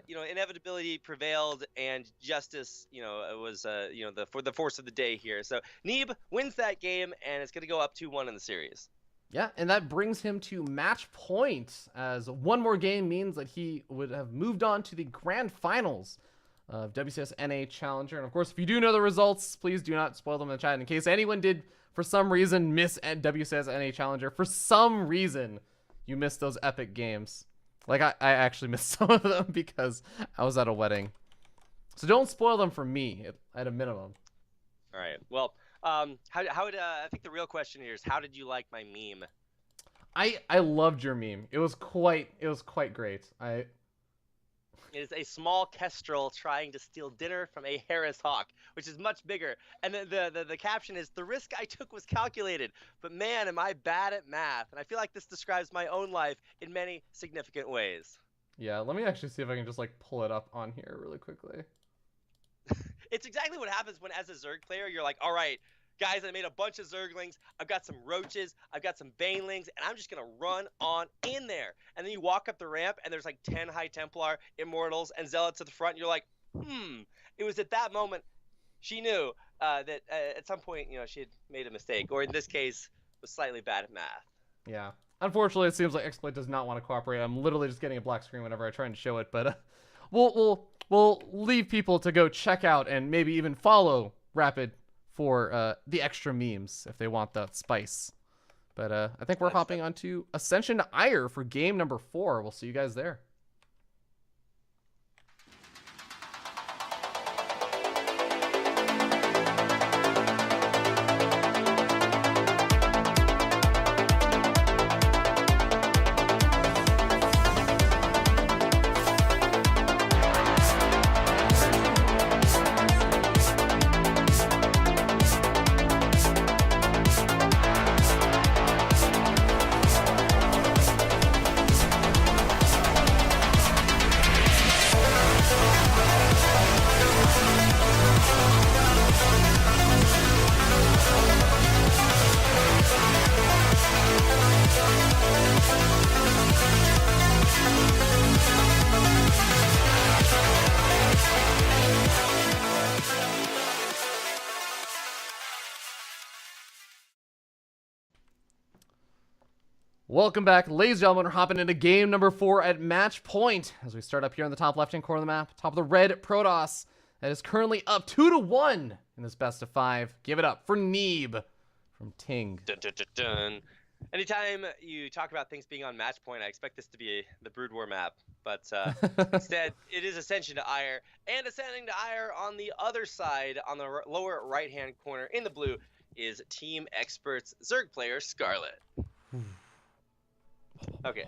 you know, inevitability prevailed, and justice, you know, it was you know, the force of the day here. So Neeb wins that game, and it's going to go up 2-1 in the series. Yeah, and that brings him to match point, as one more game means that he would have moved on to the grand finals of WCS NA Challenger. And of course, if you do know the results, please do not spoil them in the chat, in case anyone did for some reason miss at WCS NA Challenger. For some reason you missed those epic games. Like, I actually missed some of them because I was at a wedding. So don't spoil them for me at a minimum. All right. Well, how would I think the real question here is, how did you like my meme? I loved your meme. It was quite great. It is a small kestrel trying to steal dinner from a Harris hawk, which is much bigger. And the caption is, "The risk I took was calculated, but man, am I bad at math." And I feel like this describes my own life in many significant ways. Yeah, let me actually see if I can just, like, pull it up on here really quickly. It's exactly what happens when, as a Zerg player, you're like, all right, guys, I made a bunch of Zerglings, I've got some Roaches, I've got some Banelings, and I'm just going to run on in there. And then you walk up the ramp, and there's like 10 High Templar, Immortals, and Zealots at the front, and you're like, It was at that moment she knew that at some point, you know, she had made a mistake, or in this case, was slightly bad at math. Yeah. Unfortunately, it seems like Exploit does not want to cooperate. I'm literally just getting a black screen whenever I try and show it, but we'll leave people to go check out and maybe even follow Rapid for the extra memes if they want that spice. But I think we're hopping onto Ascension to Ire for game number 4. We'll see you guys there. Welcome back, ladies and gentlemen. We're hopping into game number 4 at match point as we start up here on the top left-hand corner of the map, top of the red Protoss that is currently up 2-1 in this best of 5. Give it up for Neeb from Ting. Dun, dun, dun, dun. Anytime you talk about things being on match point, I expect this to be the Brood War map, but instead it is Ascension to Ire, and Ascending to Ire on the other side, on the lower right-hand corner in the blue, is Team Experts Zerg player Scarlett. Okay,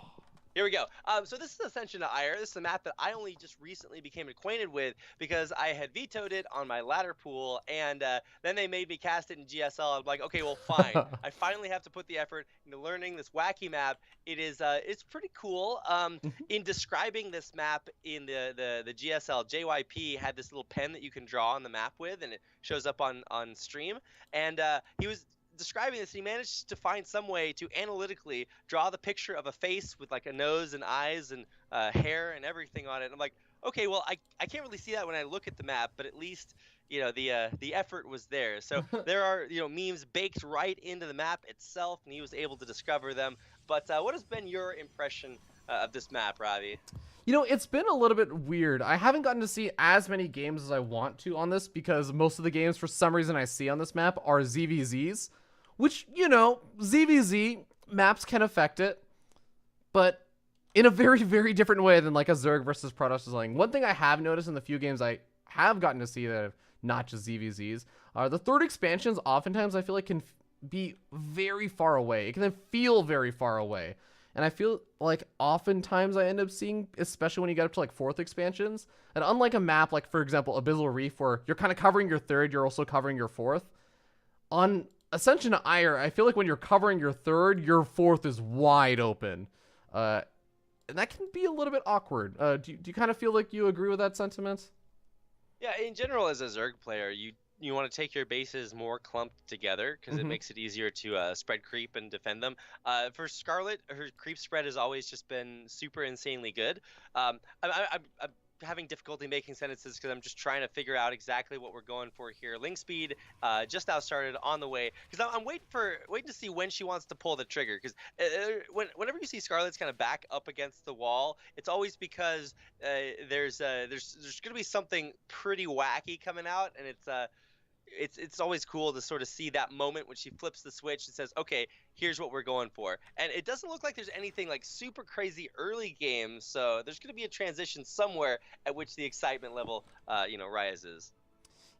Here we go. So this is Ascension to Ire. This is a map that I only just recently became acquainted with because I had vetoed it on my ladder pool, and then they made me cast it in GSL. I'm like, okay, well, fine. I finally have to put the effort into learning this wacky map. It's pretty cool. In describing this map in the GSL, JYP had this little pen that you can draw on the map with, and it shows up on stream. And he was describing this, and he managed to find some way to analytically draw the picture of a face with like a nose and eyes and hair and everything on it. And I'm like, okay, well, I can't really see that when I look at the map, but at least the effort was there. So there are memes baked right into the map itself, and he was able to discover them. But what has been your impression of this map, Ravi? It's been a little bit weird. I haven't gotten to see as many games as I want to on this because most of the games, for some reason, I see on this map are ZVZs. Which, ZVZ maps can affect it, but in a very, very different way than like a Zerg versus Protoss design. One thing I have noticed in the few games I have gotten to see that have not just ZVZs are the third expansions. Oftentimes I feel like can be very far away. It can then feel very far away. And I feel like oftentimes I end up seeing, especially when you get up to like fourth expansions, and unlike a map like, for example, Abyssal Reef, where you're kind of covering your third, you're also covering your fourth. On Ascension to Ire, I feel like when you're covering your third, your fourth is wide open. And that can be a little bit awkward. Do you kind of feel like you agree with that sentiment? Yeah, in general, as a Zerg player, you want to take your bases more clumped together because it makes it easier to spread creep and defend them. For Scarlett, her creep spread has always just been super insanely good. I'm having difficulty making sentences because I'm just trying to figure out exactly what we're going for here. Link speed just now started, on the way, because I'm waiting to see when she wants to pull the trigger, because whenever you see Scarlett's kind of back up against the wall, it's always because there's gonna be something pretty wacky coming out, and it's always cool to sort of see that moment when she flips the switch and says, okay, here's what we're going for. And it doesn't look like there's anything like super crazy early game, so there's going to be a transition somewhere at which the excitement level rises.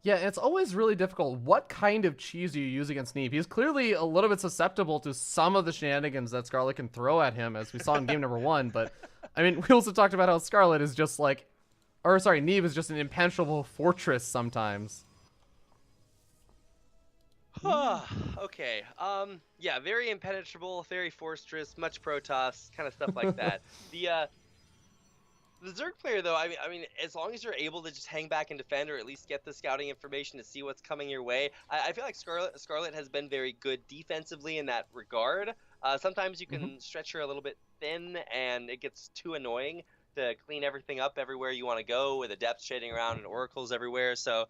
Yeah, it's always really difficult. What kind of cheese do you use against Neeb? He's clearly a little bit susceptible to some of the shenanigans that Scarlett can throw at him, as we saw in game number 1. But, I mean, we also talked about how Scarlett is just like... Neeb is just an impenetrable fortress sometimes. Okay. Yeah, very impenetrable, very fortress, much Protoss, kind of stuff like that. The Zerg player, though, I mean, as long as you're able to just hang back and defend, or at least get the scouting information to see what's coming your way, I feel like Scarlett has been very good defensively in that regard. Sometimes you can stretch her a little bit thin, and it gets too annoying to clean everything up everywhere you want to go, with adepts shading around and oracles everywhere. So,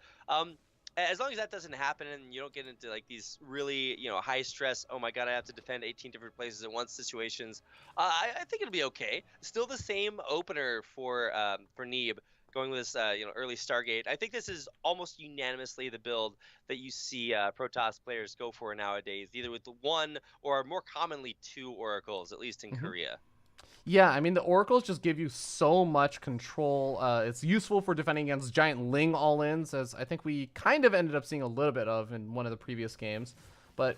as long as that doesn't happen and you don't get into like these really, high stress, oh my god, I have to defend 18 different places at once situations, I think it'll be okay. Still the same opener for Neeb, going with this, early Stargate. I think this is almost unanimously the build that you see Protoss players go for nowadays, either with one or more commonly 2 oracles, at least in Korea. Yeah, I mean, the oracles just give you so much control. It's useful for defending against giant Ling all-ins, as I think we kind of ended up seeing a little bit of in one of the previous games. But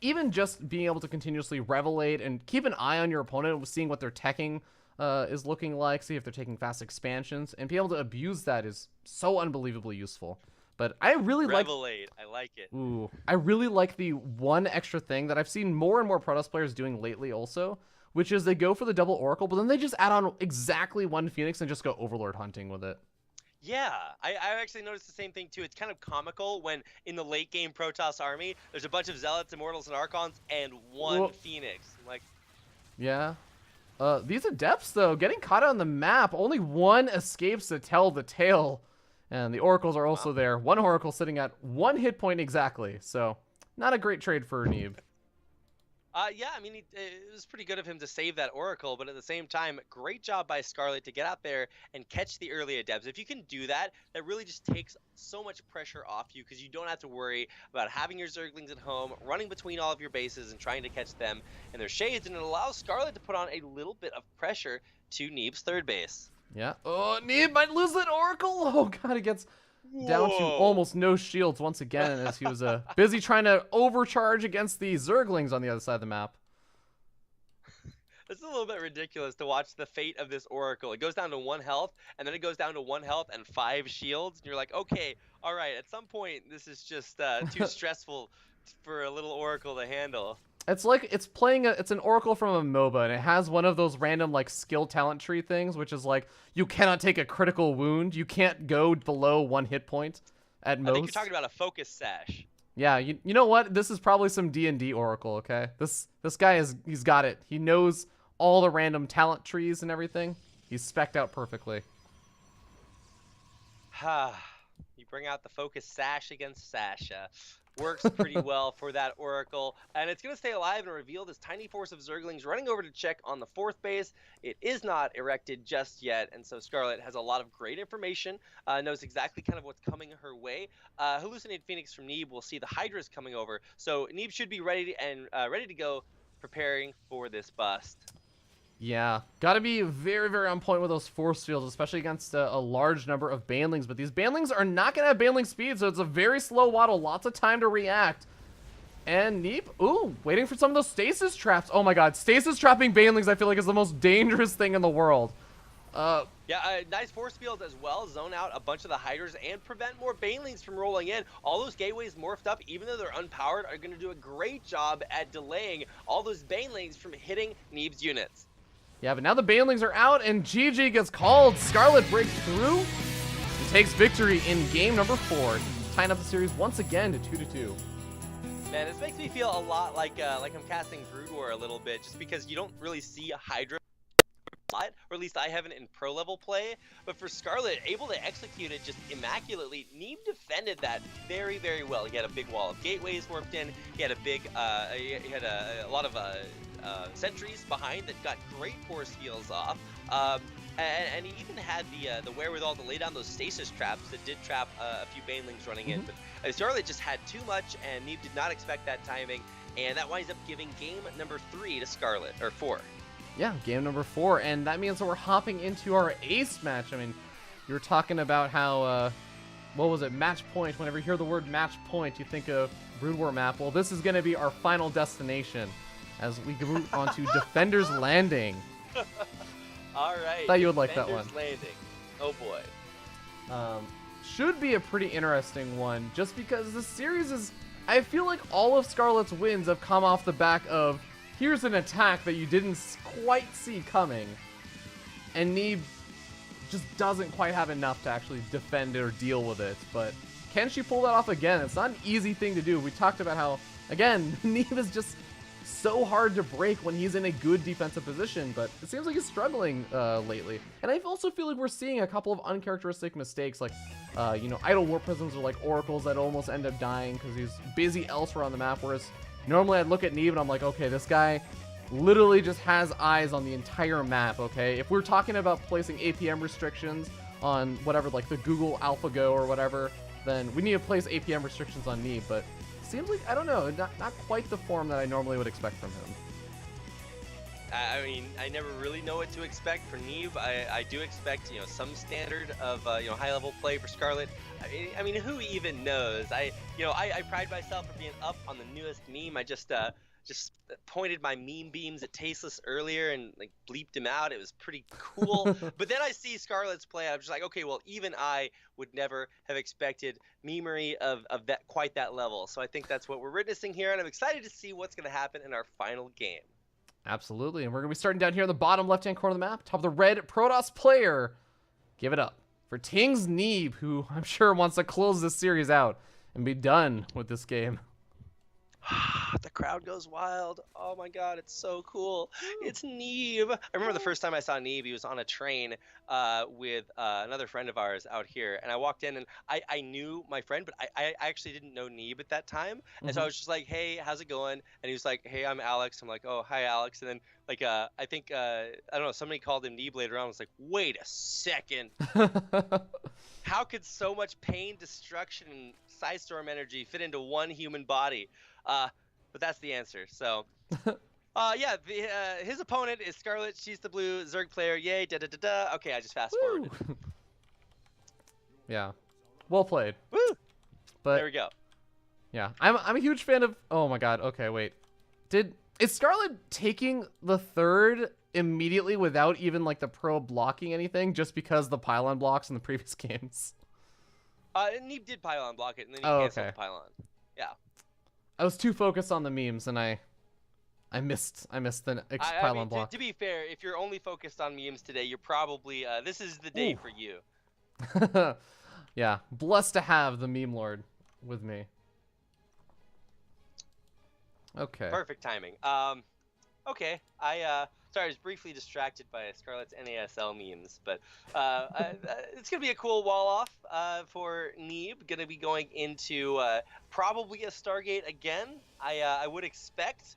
even just being able to continuously revelate and keep an eye on your opponent, seeing what their teching is looking like, see if they're taking fast expansions, and be able to abuse that is so unbelievably useful. But I really Revelate. I like it. Ooh, I really like the one extra thing that I've seen more and more Protoss players doing lately also, which is they go for the double Oracle, but then they just add on exactly one Phoenix and just go Overlord hunting with it. Yeah, I actually noticed the same thing too. It's kind of comical when in the late game Protoss army, there's a bunch of Zealots, Immortals, and Archons, and one Phoenix. I'm like, yeah. These Adepts, though, getting caught on the map, only one escapes to tell the tale. And the Oracles are also there. One Oracle sitting at 1 hit point exactly. So, not a great trade for Neeb. Yeah, I mean, it was pretty good of him to save that Oracle, but at the same time, great job by Scarlett to get out there and catch the early Adepts. If you can do that, that really just takes so much pressure off you, because you don't have to worry about having your Zerglings at home, running between all of your bases and trying to catch them and their shades, and it allows Scarlett to put on a little bit of pressure to Neeb's third base. Yeah. Oh, Neeb might lose that Oracle. Oh, God, it gets down to almost no shields once again, as he was busy trying to overcharge against the Zerglings on the other side of the map. It's a little bit ridiculous to watch the fate of this Oracle. It goes down to 1 health, and then it goes down to 1 health and 5 shields. And you're like, okay, all right. At some point, this is just too stressful for a little Oracle to handle. It's like it's an Oracle from a MOBA, and it has one of those random like skill talent tree things, which is like you cannot take a critical wound, you can't go below 1 hit point at most. I think you're talking about a focus sash. Yeah, you know what? This is probably some D&D Oracle, okay? This guy he's got it. He knows all the random talent trees and everything. He's specced out perfectly. You bring out the focus sash against Sasha. Works pretty well for that Oracle, and it's going to stay alive and reveal this tiny force of Zerglings running over to check on the 4th base. It is not erected just yet, and so Scarlett has a lot of great information, knows exactly kind of what's coming her way. Hallucinated Phoenix from Neeb will see the Hydras coming over, so Neeb should be ready to go, preparing for this bust. Yeah, gotta be very, very on point with those force fields, especially against a large number of Banelings. But these Banelings are not gonna have Baneling speed, so it's a very slow waddle, lots of time to react. And Neeb, ooh, waiting for some of those stasis traps. Oh my god, stasis trapping Banelings I feel like is the most dangerous thing in the world. Nice force fields as well, zone out a bunch of the Hydras and prevent more Banelings from rolling in. All those gateways morphed up, even though they're unpowered, are gonna do a great job at delaying all those Banelings from hitting Neeb's units. Yeah, but now the Banelings are out, and GG gets called. Scarlett breaks through and takes victory in game number 4, tying up the series once again to 2-2. Man, this makes me feel a lot like I'm casting Brood War a little bit, just because you don't really see a Hydra a lot, or at least I haven't in pro level play. But for Scarlett, able to execute it just immaculately. Neeb defended that very, very well. He had a big wall of gateways warped in. He had a big, he had a lot of sentries behind that got great force fields off, and he even had the wherewithal to lay down those stasis traps that did trap a few Banelings running in. But Scarlett just had too much, and Neeb did not expect that timing, and that winds up giving game number 3 to Scarlett, or 4. Yeah, game number 4, and that means that we're hopping into our ace match. I mean, you were talking about how, what was it, match point. Whenever you hear the word match point, you think of Brood War map. Well, this is going to be our final destination as we move on to Defender's Landing. All right. Thought you would like that one. Defender's Landing. Oh boy. Should be a pretty interesting one, just because this series is... I feel like all of Scarlett's wins have come off the back of, here's an attack that you didn't quite see coming, and Neeb just doesn't quite have enough to actually defend it or deal with it. But can she pull that off again? It's not an easy thing to do. We talked about how, again, Neeb is just so hard to break when he's in a good defensive position, but it seems like he's struggling lately. And I also feel like we're seeing a couple of uncharacteristic mistakes, like, you know, idle warp prisms or like oracles that almost end up dying because he's busy elsewhere on the map, whereas normally I'd look at Neeb and I'm like, okay, this guy literally just has eyes on the entire map, okay? If we're talking about placing APM restrictions on whatever, like the Google AlphaGo or whatever, then we need to place APM restrictions on Neeb, but seems like, I don't know, not quite the form that I normally would expect from him. I mean, I never really know what to expect for Neeb. I do expect, you know, some standard of, you know, high-level play for Scarlett. I mean, who even knows? I pride myself for being up on the newest meme. I just pointed my meme beams at Tasteless earlier and like bleeped him out. It was pretty cool. But then I see Scarlett's play. I'm just like, okay, well, even I would never have expected memery of that quite that level. So I think that's what we're witnessing here, and I'm excited to see what's going to happen in our final game. Absolutely, and we're going to be starting down here in the bottom left-hand corner of the map, top of the red Protoss player. Give it up for Ting's Neeb, who I'm sure wants to close this series out and be done with this game. The crowd goes wild. Oh my god, it's so cool. It's Neeb. I remember the first time I saw Neeb, he was on a train with another friend of ours out here, and I walked in and I knew my friend, but I actually didn't know Neeb at that time. And so I was just like, hey, how's it going? And he was like, hey, I'm Alex. I'm like, oh, hi, Alex. And then like I think I don't know, somebody called him Neeb later on. I was like, wait a second. How could so much pain, destruction, and Psystorm energy fit into one human body? But that's the answer. So, yeah, his opponent is Scarlett. She's the blue Zerg player. Yay, da da da da. Okay, I just fast forwarded. Yeah, well played. Woo! But there we go. Yeah, I'm a huge fan of. Oh my god. Okay, wait. Is Scarlett taking the third immediately without even like the pro blocking anything, just because the pylon blocks in the previous games. Neeb did pylon block it, and then he Oh, canceled okay. the pylon. Yeah. I was too focused on the memes, and I missed the pylon I mean, block. to be fair, if you're only focused on memes today, you're probably this is the day for you. Yeah, blessed to have the meme lord with me. Okay. Perfect timing. Okay. Sorry, I was briefly distracted by Scarlett's NASL memes, but it's gonna be a cool wall off for Neeb. Gonna be going into probably a Stargate again. I would expect.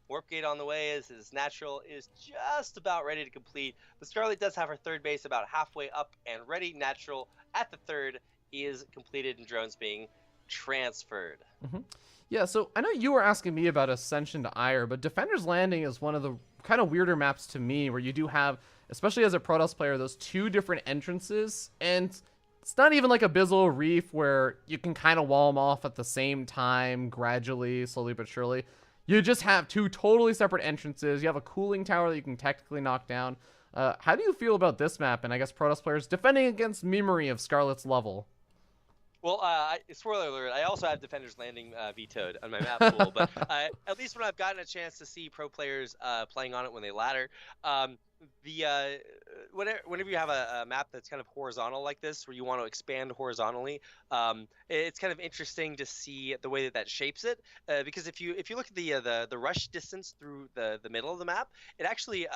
Warp gate on the way is natural, is just about ready to complete. But Scarlett does have her third base about halfway up and ready. Natural at the third is completed and drones being transferred. Yeah, so I know you were asking me about Ascension to Ire, but Defender's Landing is one of the kind of weirder maps to me, where you do have, especially as a Protoss player, those two different entrances, and it's not even like Abyssal Reef where you can kind of wall them off at the same time, gradually, slowly but surely. You just have two totally separate entrances. You have a cooling tower that you can technically knock down. How do you feel about this map, and I guess Protoss players defending against memory of Scarlett's level? Well, spoiler alert, I also have Defender's Landing vetoed on my map pool, but at least when I've gotten a chance to see pro players playing on it when they ladder, whenever you have a map that's kind of horizontal like this, where you want to expand horizontally, it's kind of interesting to see the way that shapes it, because if you look at the rush distance through the middle of the map, it actually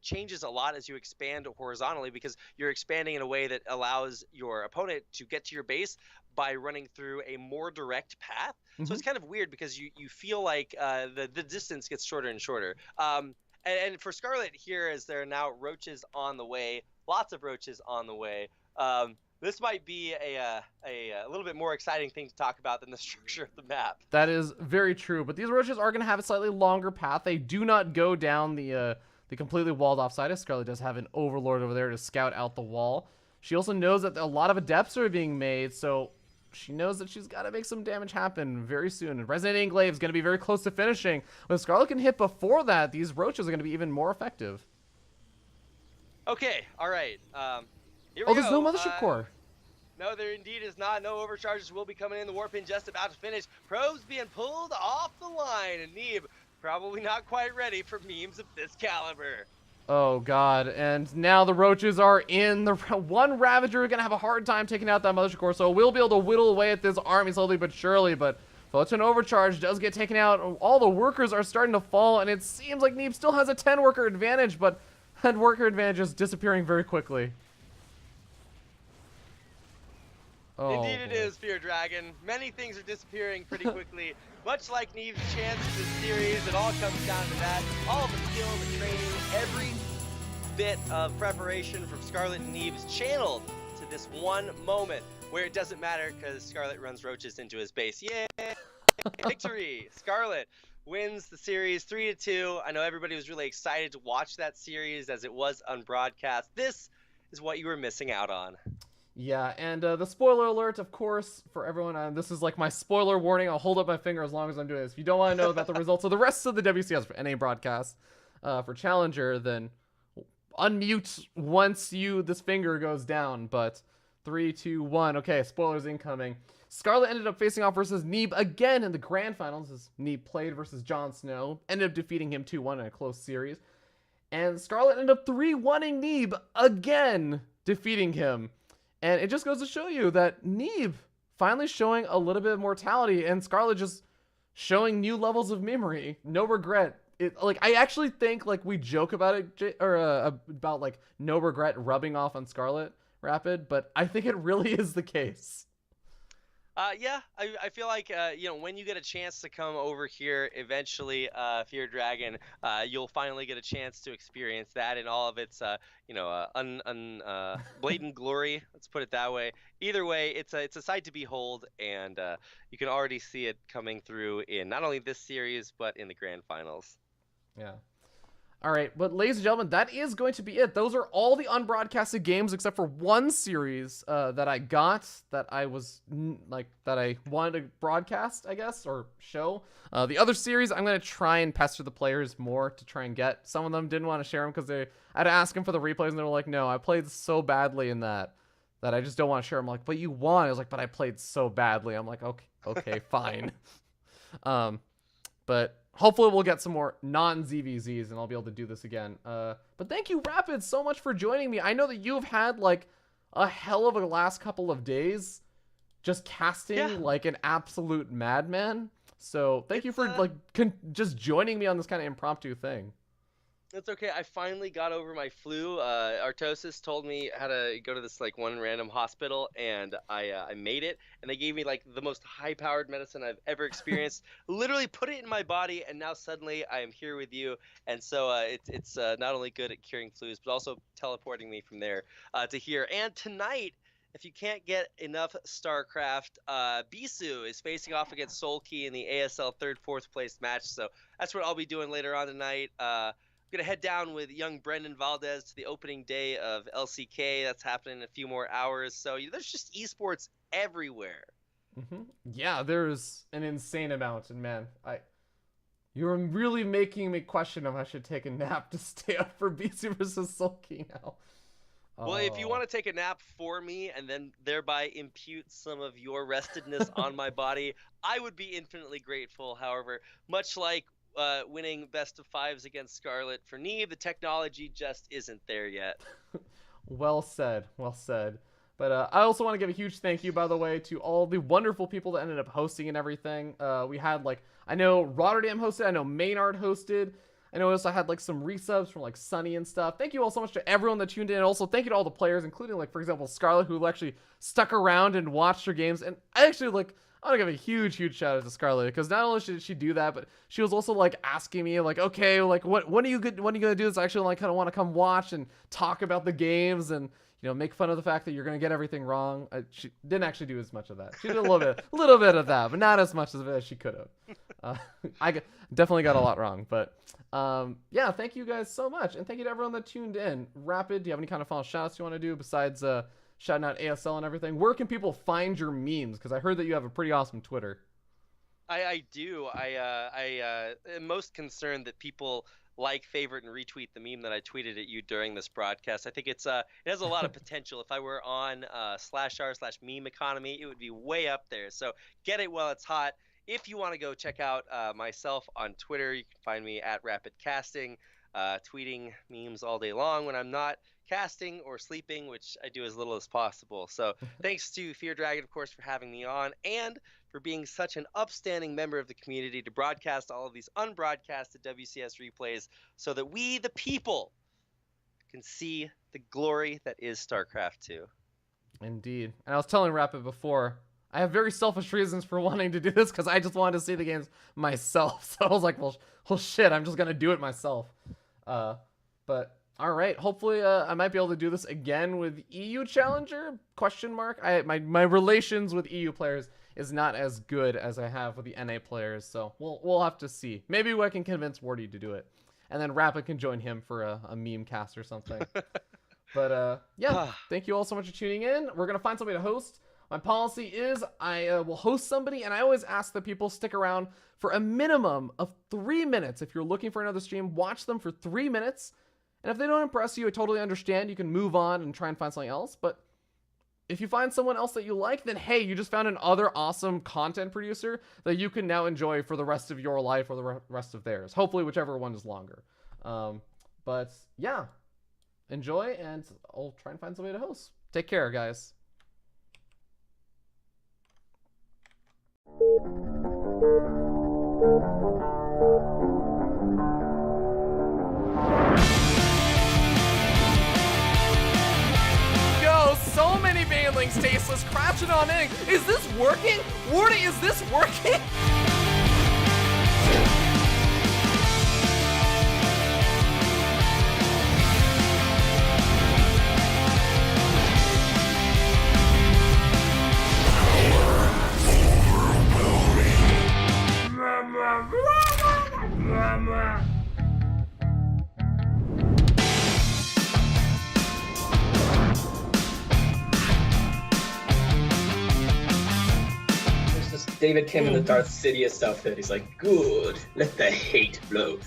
changes a lot as you expand horizontally, because you're expanding in a way that allows your opponent to get to your base by running through a more direct path. So it's kind of weird, because you feel like the distance gets shorter and shorter. And for Scarlett here, as there are now roaches on the way, lots of roaches on the way, this might be a little bit more exciting thing to talk about than the structure of the map. That is very true, but these roaches are going to have a slightly longer path. They do not go down the completely walled off side. Scarlett does have an overlord over there to scout out the wall. She also knows that a lot of adepts are being made, so she knows that she's got to make some damage happen very soon. And Resonating Glaive is going to be very close to finishing. When Scarlett can hit before that, these roaches are going to be even more effective. Okay, all right. Here we go. There's no Mothership Core. No, there indeed is not. No overcharges will be coming in. The warp in just about to finish. Probes being pulled off the line. And Neeb probably not quite ready for memes of this caliber. Oh, God. And now the roaches are in. The one Ravager is going to have a hard time taking out that Mothership Core, so we'll be able to whittle away at this army slowly but surely. But Photon Overcharge does get taken out. All the workers are starting to fall, and it seems like Neeb still has a 10-worker advantage, but that worker advantage is disappearing very quickly. Oh, Indeed it is, Fear Dragon. Many things are disappearing pretty quickly. Much like Neeb's chance of this series, it all comes down to that. All the skill, the training, every bit of preparation from Scarlett and Neeb is channeled to this one moment where it doesn't matter, because Scarlett runs roaches into his base. Yay! Victory! Scarlett wins the series 3-2. I know everybody was really excited to watch that series as it was on broadcast. This is what you were missing out on. Yeah, and the spoiler alert, of course, for everyone. This is like my spoiler warning. I'll hold up my finger as long as I'm doing this. If you don't want to know about the results of the rest of the WCS for NA broadcast for Challenger, then unmute once this finger goes down. But 3, 2, 1. Okay, spoilers incoming. Scarlett ended up facing off versus Neeb again in the grand finals, as Neeb played versus Jon Snow. Ended up defeating him 2-1 in a close series. And Scarlett ended up 3-1ing Neeb again, defeating him. And it just goes to show you that Neeb finally showing a little bit of mortality, and Scarlett just showing new levels of memory. No regret. I actually think, like, we joke about it, about like no regret rubbing off on Scarlett Rapid, but I think it really is the case. Yeah, I feel like, when you get a chance to come over here eventually, Fear Dragon, you'll finally get a chance to experience that in all of its, blatant glory. Let's put it that way. Either way, it's a sight to behold, and you can already see it coming through in not only this series, but in the grand finals. Yeah. All right, but ladies and gentlemen, that is going to be it. Those are all the unbroadcasted games except for one series that I got that I was that I wanted to broadcast, I guess, or show. The other series, I'm going to try and pester the players more to try and get. Some of them didn't want to share them because I had to ask them for the replays, and they were like, no, I played so badly in that I just don't want to share. I'm like, but you won. I was like, but I played so badly. I'm like, okay, fine. But hopefully we'll get some more non-ZVZs and I'll be able to do this again. But thank you, Rapid, so much for joining me. I know that you've had like a hell of a last couple of days just casting like an absolute madman. So thank you for like just joining me on this kind of impromptu thing. It's okay. I finally got over my flu. Artosis told me how to go to this like one random hospital, and I made it. And they gave me like the most high-powered medicine I've ever experienced. Literally put it in my body, and now suddenly I am here with you. And so it's not only good at curing flus, but also teleporting me from there to here. And tonight, if you can't get enough StarCraft, Bisu is facing off against Soulkey in the ASL 3rd, 4th place match. So that's what I'll be doing later on tonight. I'm going to head down with young Brendan Valdez to the opening day of LCK. That's happening in a few more hours. So there's just esports everywhere. Yeah, there's an insane amount. And man, you're really making me question if I should take a nap to stay up for BC versus Sulky now. Well, if you want to take a nap for me and then thereby impute some of your restedness on my body, I would be infinitely grateful. However, much like winning best of 5s against Scarlett for Neeb, the technology just isn't there yet. Well said. Well said. But I also want to give a huge thank you, by the way, to all the wonderful people that ended up hosting and everything. We had I know Rotterdam hosted, I know Maynard hosted. I know we also had some resubs from Sunny and stuff. Thank you all so much to everyone that tuned in. And also thank you to all the players, including for example, Scarlett, who actually stuck around and watched your games. And I actually I want to give a huge shout out to Scarlett, because not only did she do that, but she was also asking me okay, when are you gonna do this? I actually kind of want to come watch and talk about the games and make fun of the fact that you're gonna get everything wrong. She didn't actually do as much of that. She did a little bit of that, but not as much as she could have. I definitely got a lot wrong, but yeah, thank you guys so much, and thank you to everyone that tuned in. Rapid, do you have any kind of final shout outs you want to do besides shouting out ASL and everything? Where can people find your memes? Because I heard that you have a pretty awesome Twitter. I do. I am most concerned that people favorite, and retweet the meme that I tweeted at you during this broadcast. I think it has a lot of potential. If I were on /r/meme economy, it would be way up there. So get it while it's hot. If you want to go check out myself on Twitter, you can find me at RapidCasting, tweeting memes all day long when I'm not casting or sleeping, which I do as little as possible. So thanks to Fear Dragon, of course, for having me on, and for being such an upstanding member of the community to broadcast all of these unbroadcasted WCS replays so that we, the people, can see the glory that is StarCraft 2. Indeed. And I was telling Rapid before, I have very selfish reasons for wanting to do this, because I just wanted to see the games myself. So I was like, well shit, I'm just going to do it myself. But all right, hopefully I might be able to do this again with EU Challenger, ? My relations with EU players is not as good as I have with the NA players, so we'll have to see. Maybe I can convince Wardy to do it, and then Rapid can join him for a meme cast or something. But yeah, thank you all so much for tuning in. We're gonna find somebody to host. My policy is I will host somebody, and I always ask that people stick around for a minimum of 3 minutes. If you're looking for another stream, watch them for 3 minutes. And if they don't impress you, I totally understand. You can move on and try and find something else. But if you find someone else that you like, then hey, you just found another awesome content producer that you can now enjoy for the rest of your life or the rest of theirs. Hopefully, whichever one is longer. But yeah, enjoy, and I'll try and find somebody to host. Take care, guys. So many banelings, tasteless, crouching on egg. Is this working? Wardy, is this working? David Kim in the Darth Sidious outfit. He's like, good, let the hate flow.